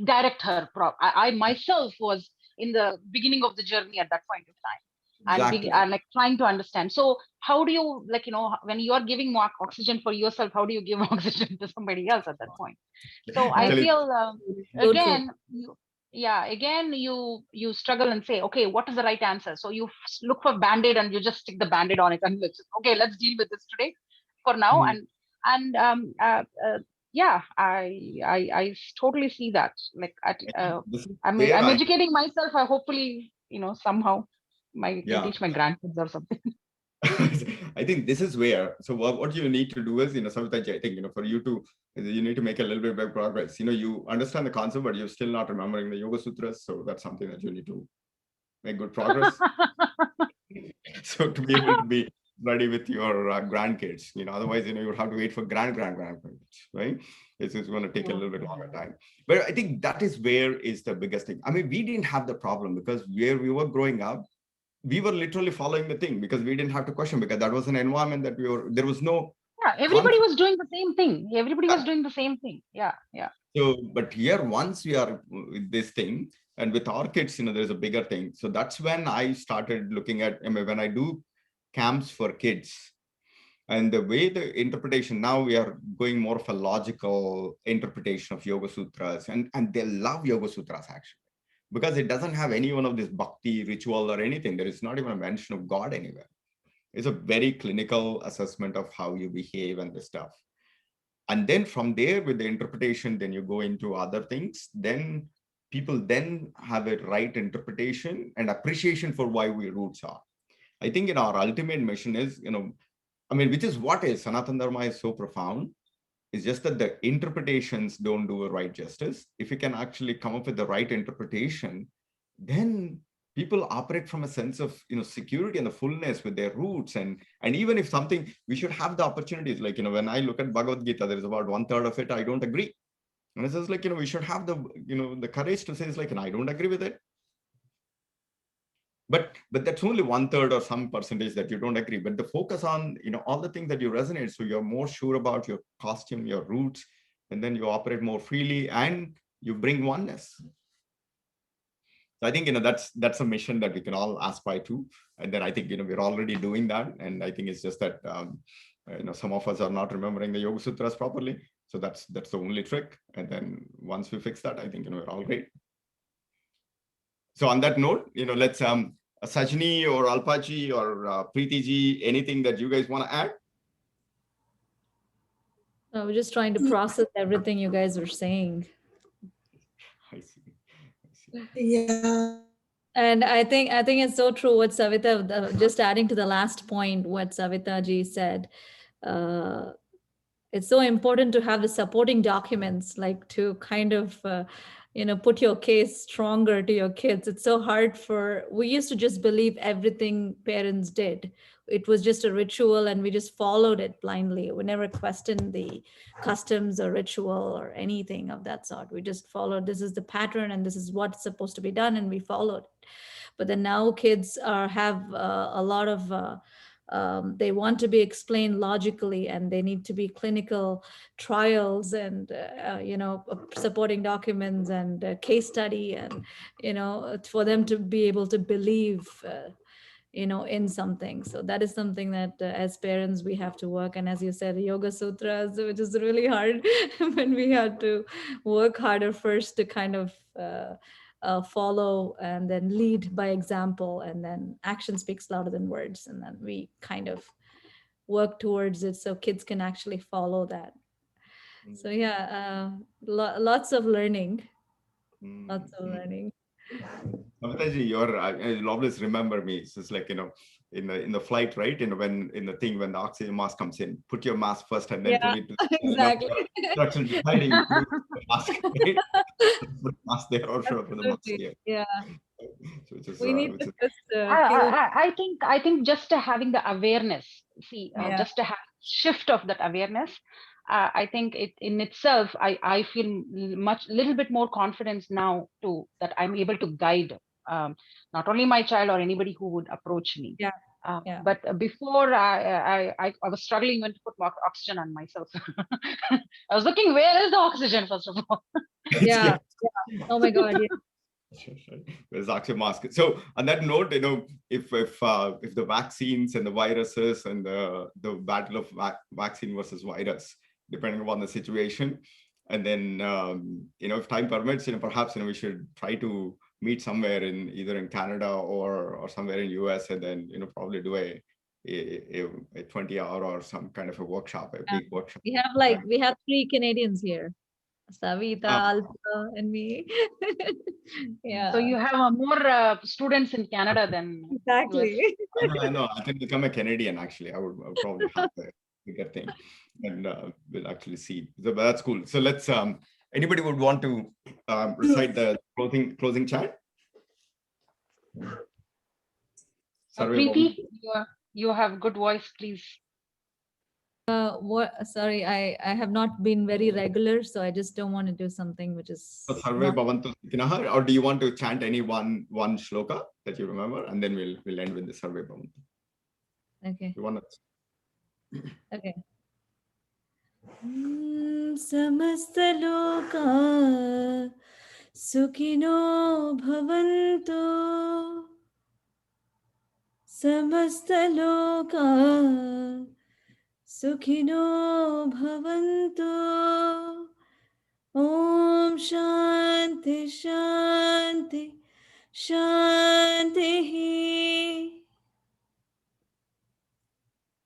direct her. I myself was in the beginning of the journey at that point of time. Exactly. And like trying to understand. So how do you, like, when you are giving more oxygen for yourself, how do you give oxygen to somebody else at that point? So I feel again, you struggle and say, okay, what is the right answer? So you look for Band-Aid and you just stick the Band-Aid on it and let's deal with this today for now. Yeah, I totally see that. Like, I'm educating myself. I hopefully, somehow can teach my grandkids or something. I think this is where, so what you need to do is, Savitaji, I think, for you need to make a little bit of progress. You understand the concept, but you're still not remembering the Yoga Sutras. So that's something that you need to make good progress. So to be able to be ready with your grandkids, otherwise, you would have to wait for grandkids, right? It's going to take a little bit longer time. But I think that is where is the biggest thing. I mean, we didn't have the problem because where we were growing up, we were literally following the thing because we didn't have to question, because that was an environment that there was no. Yeah, everybody was doing the same thing. Everybody was doing the same thing. Yeah. So, but here, once we are with this thing, and with our kids, there's a bigger thing. So that's when I started looking at, when I do camps for kids, and the way the interpretation, now we are going more of a logical interpretation of Yoga Sutras, and they love Yoga Sutras actually, because it doesn't have any one of this bhakti ritual or anything. There is not even a mention of God anywhere. It's a very clinical assessment of how you behave and this stuff. And then from there, with the interpretation, then you go into other things. Then people then have a right interpretation and appreciation for why we roots are. I think our ultimate mission is, which is what is Sanatana Dharma is so profound. It's just that the interpretations don't do a right justice. If you can actually come up with the right interpretation, then people operate from a sense of security and the fullness with their roots. And even if something, we should have the opportunities. Like, when I look at Bhagavad Gita, there is about 1/3 of it I don't agree. And it's just like, we should have the, the courage to say, it's like, I don't agree with it. But that's only 1/3 or some percentage that you don't agree. But the focus on, all the things that you resonate. So you're more sure about your costume, your roots, and then you operate more freely and you bring oneness. So I think, that's a mission that we can all aspire to. And then I think, we're already doing that. And I think it's just that, some of us are not remembering the Yoga Sutras properly. So that's the only trick. And then once we fix that, I think, we're all great. So on that note, let's, Sajni or Alpaji or Preeti ji, anything that you guys want to add? No, we're just trying to process everything you guys were saying. I see. Yeah. And I think it's so true what Savita, just adding to the last point, what Savita ji said. Uh, it's so important to have the supporting documents, like to kind of, put your case stronger to your kids. It's so hard we used to just believe everything parents did. It was just a ritual and we just followed it blindly. We never questioned the customs or ritual or anything of that sort. We just followed, this is the pattern and this is what's supposed to be done, and we followed. But then now kids have a lot of they want to be explained logically, and they need to be clinical trials and supporting documents and case study, and for them to be able to believe in something. So that is something that as parents we have to work. And as you said, yoga sutras, which is really hard when we had to work harder first to kind of follow and then lead by example, and then action speaks louder than words, and then we kind of work towards it so kids can actually follow that. So yeah, lots of learning. Lots of learning. Mamataji, you'll always remember me. So it's like, in the flight, right? When the oxygen mask comes in, put your mask first and then put it to exactly. instructions behind you, put the mask, right? Put the mask there or put the mask here. Yeah. So which is, We need which to is, just I think just having the awareness, just to have shift of that awareness, I think it in itself, I feel little bit more confidence now too, that I'm able to guide not only my child or anybody who would approach me. Yeah. But before I was struggling even to put more oxygen on myself. I was looking, where is the oxygen first of all? Yeah. Oh my God. Yeah. Sure. Where's oxygen mask? So on that note, if the vaccines and the viruses and the battle of vaccine versus virus, depending upon the situation, and then if time permits, perhaps we should try to meet somewhere either in Canada or somewhere in US, and then probably do a 20-hour or some kind of a workshop, a big workshop. We have 3 Canadians here. Savita, Alpha, and me. Yeah. So you have more students in Canada than exactly. US. I know. I can become a Canadian. Actually, I would probably have the bigger thing, and we'll actually see. So that's cool. So let's. Anybody would want to recite the closing chant? Preeti, you have good voice, please. Sorry, I have not been very regular, so I just don't want to do something which is. Sarve Bhavantu Sukhinaha, or do you want to chant any one shloka that you remember, and then we'll end with the Sarve Bhavantu. Okay. You want to? Okay. Samastaloka Sukhino Bhavantu. Samastaloka Sukhino Bhavantu. Om Shanti Shanti Shanti.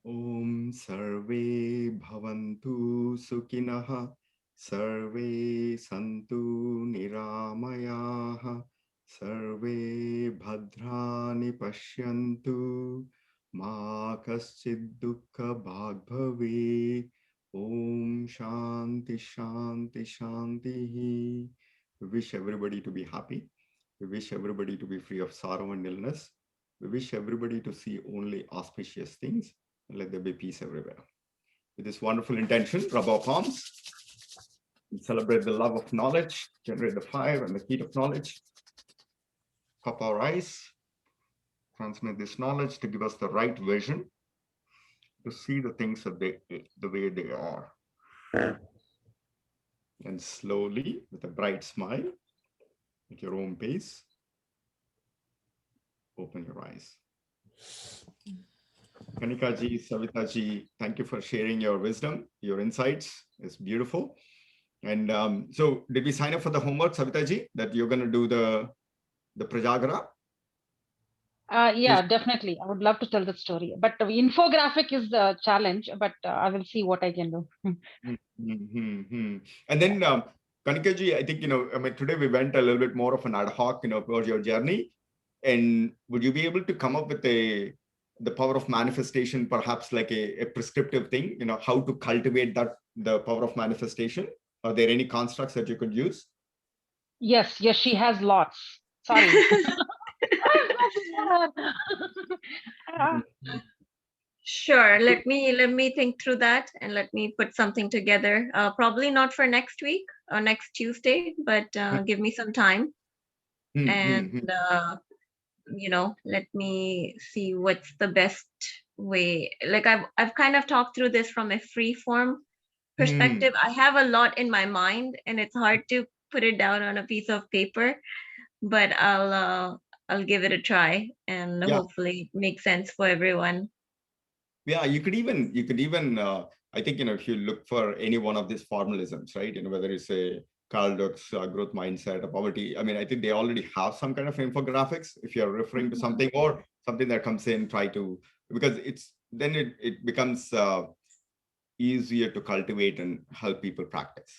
Om Sarve Bhavantu Sukhinaha Sarve Santu Niramayaha Sarve Bhadrani Pashyantu Ma Kaschid Dukkha Bhag Bhave. Om Shanti Shanti Shanti. We wish everybody to be happy. We wish everybody to be free of sorrow and illness. We wish everybody to see only auspicious things, and let there be peace everywhere. With this wonderful intention, rub our palms, and celebrate the love of knowledge, generate the fire and the heat of knowledge. Cup our eyes, transmit this knowledge to give us the right vision, to see the things the way they are. And slowly, with a bright smile, at your own pace, open your eyes. Kanika ji, Savita ji, thank you for sharing your wisdom, your insights. It's beautiful. And so did we sign up for the homework, Savita ji, that you're going to do the Prajagara? Yeah, definitely. I would love to tell the story, but the infographic is the challenge, but I will see what I can do. And then Kanika ji, I think, today we went a little bit more of an ad hoc, about your journey. And would you be able to come up with the power of manifestation, perhaps like a prescriptive thing, how to cultivate the power of manifestation? Are there any constructs that you could use? Yes, she has lots. Sorry. Sure. Let me think through that and let me put something together. Probably not for next week or next Tuesday, but give me some time. And let me see what's the best way. Like I've kind of talked through this from a free form perspective. I have a lot in my mind, and it's hard to put it down on a piece of paper. But I'll give it a try, and hopefully make sense for everyone. Yeah, you could even I think if you look for any one of these formalisms, right, whether it's a Carl Dweck's growth mindset or poverty, I mean, I think they already have some kind of infographics. If you're referring to something or something that comes in, because it becomes easier to cultivate and help people practice.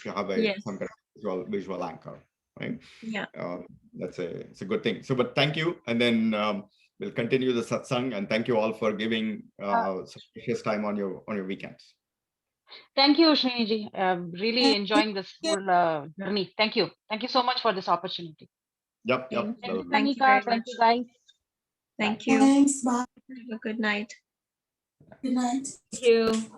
You have some kind of visual anchor, right? Yeah. It's a good thing. So, but thank you, and then we'll continue the satsang. And thank you all for giving some precious time on your weekends. Thank you, Srini. Really enjoying this whole journey. Thank you so much for this opportunity. Yep. Thank you, Kanika. Thank you, guys. Thank you. Thanks. Bye. Have a good night. Good night. Thank you.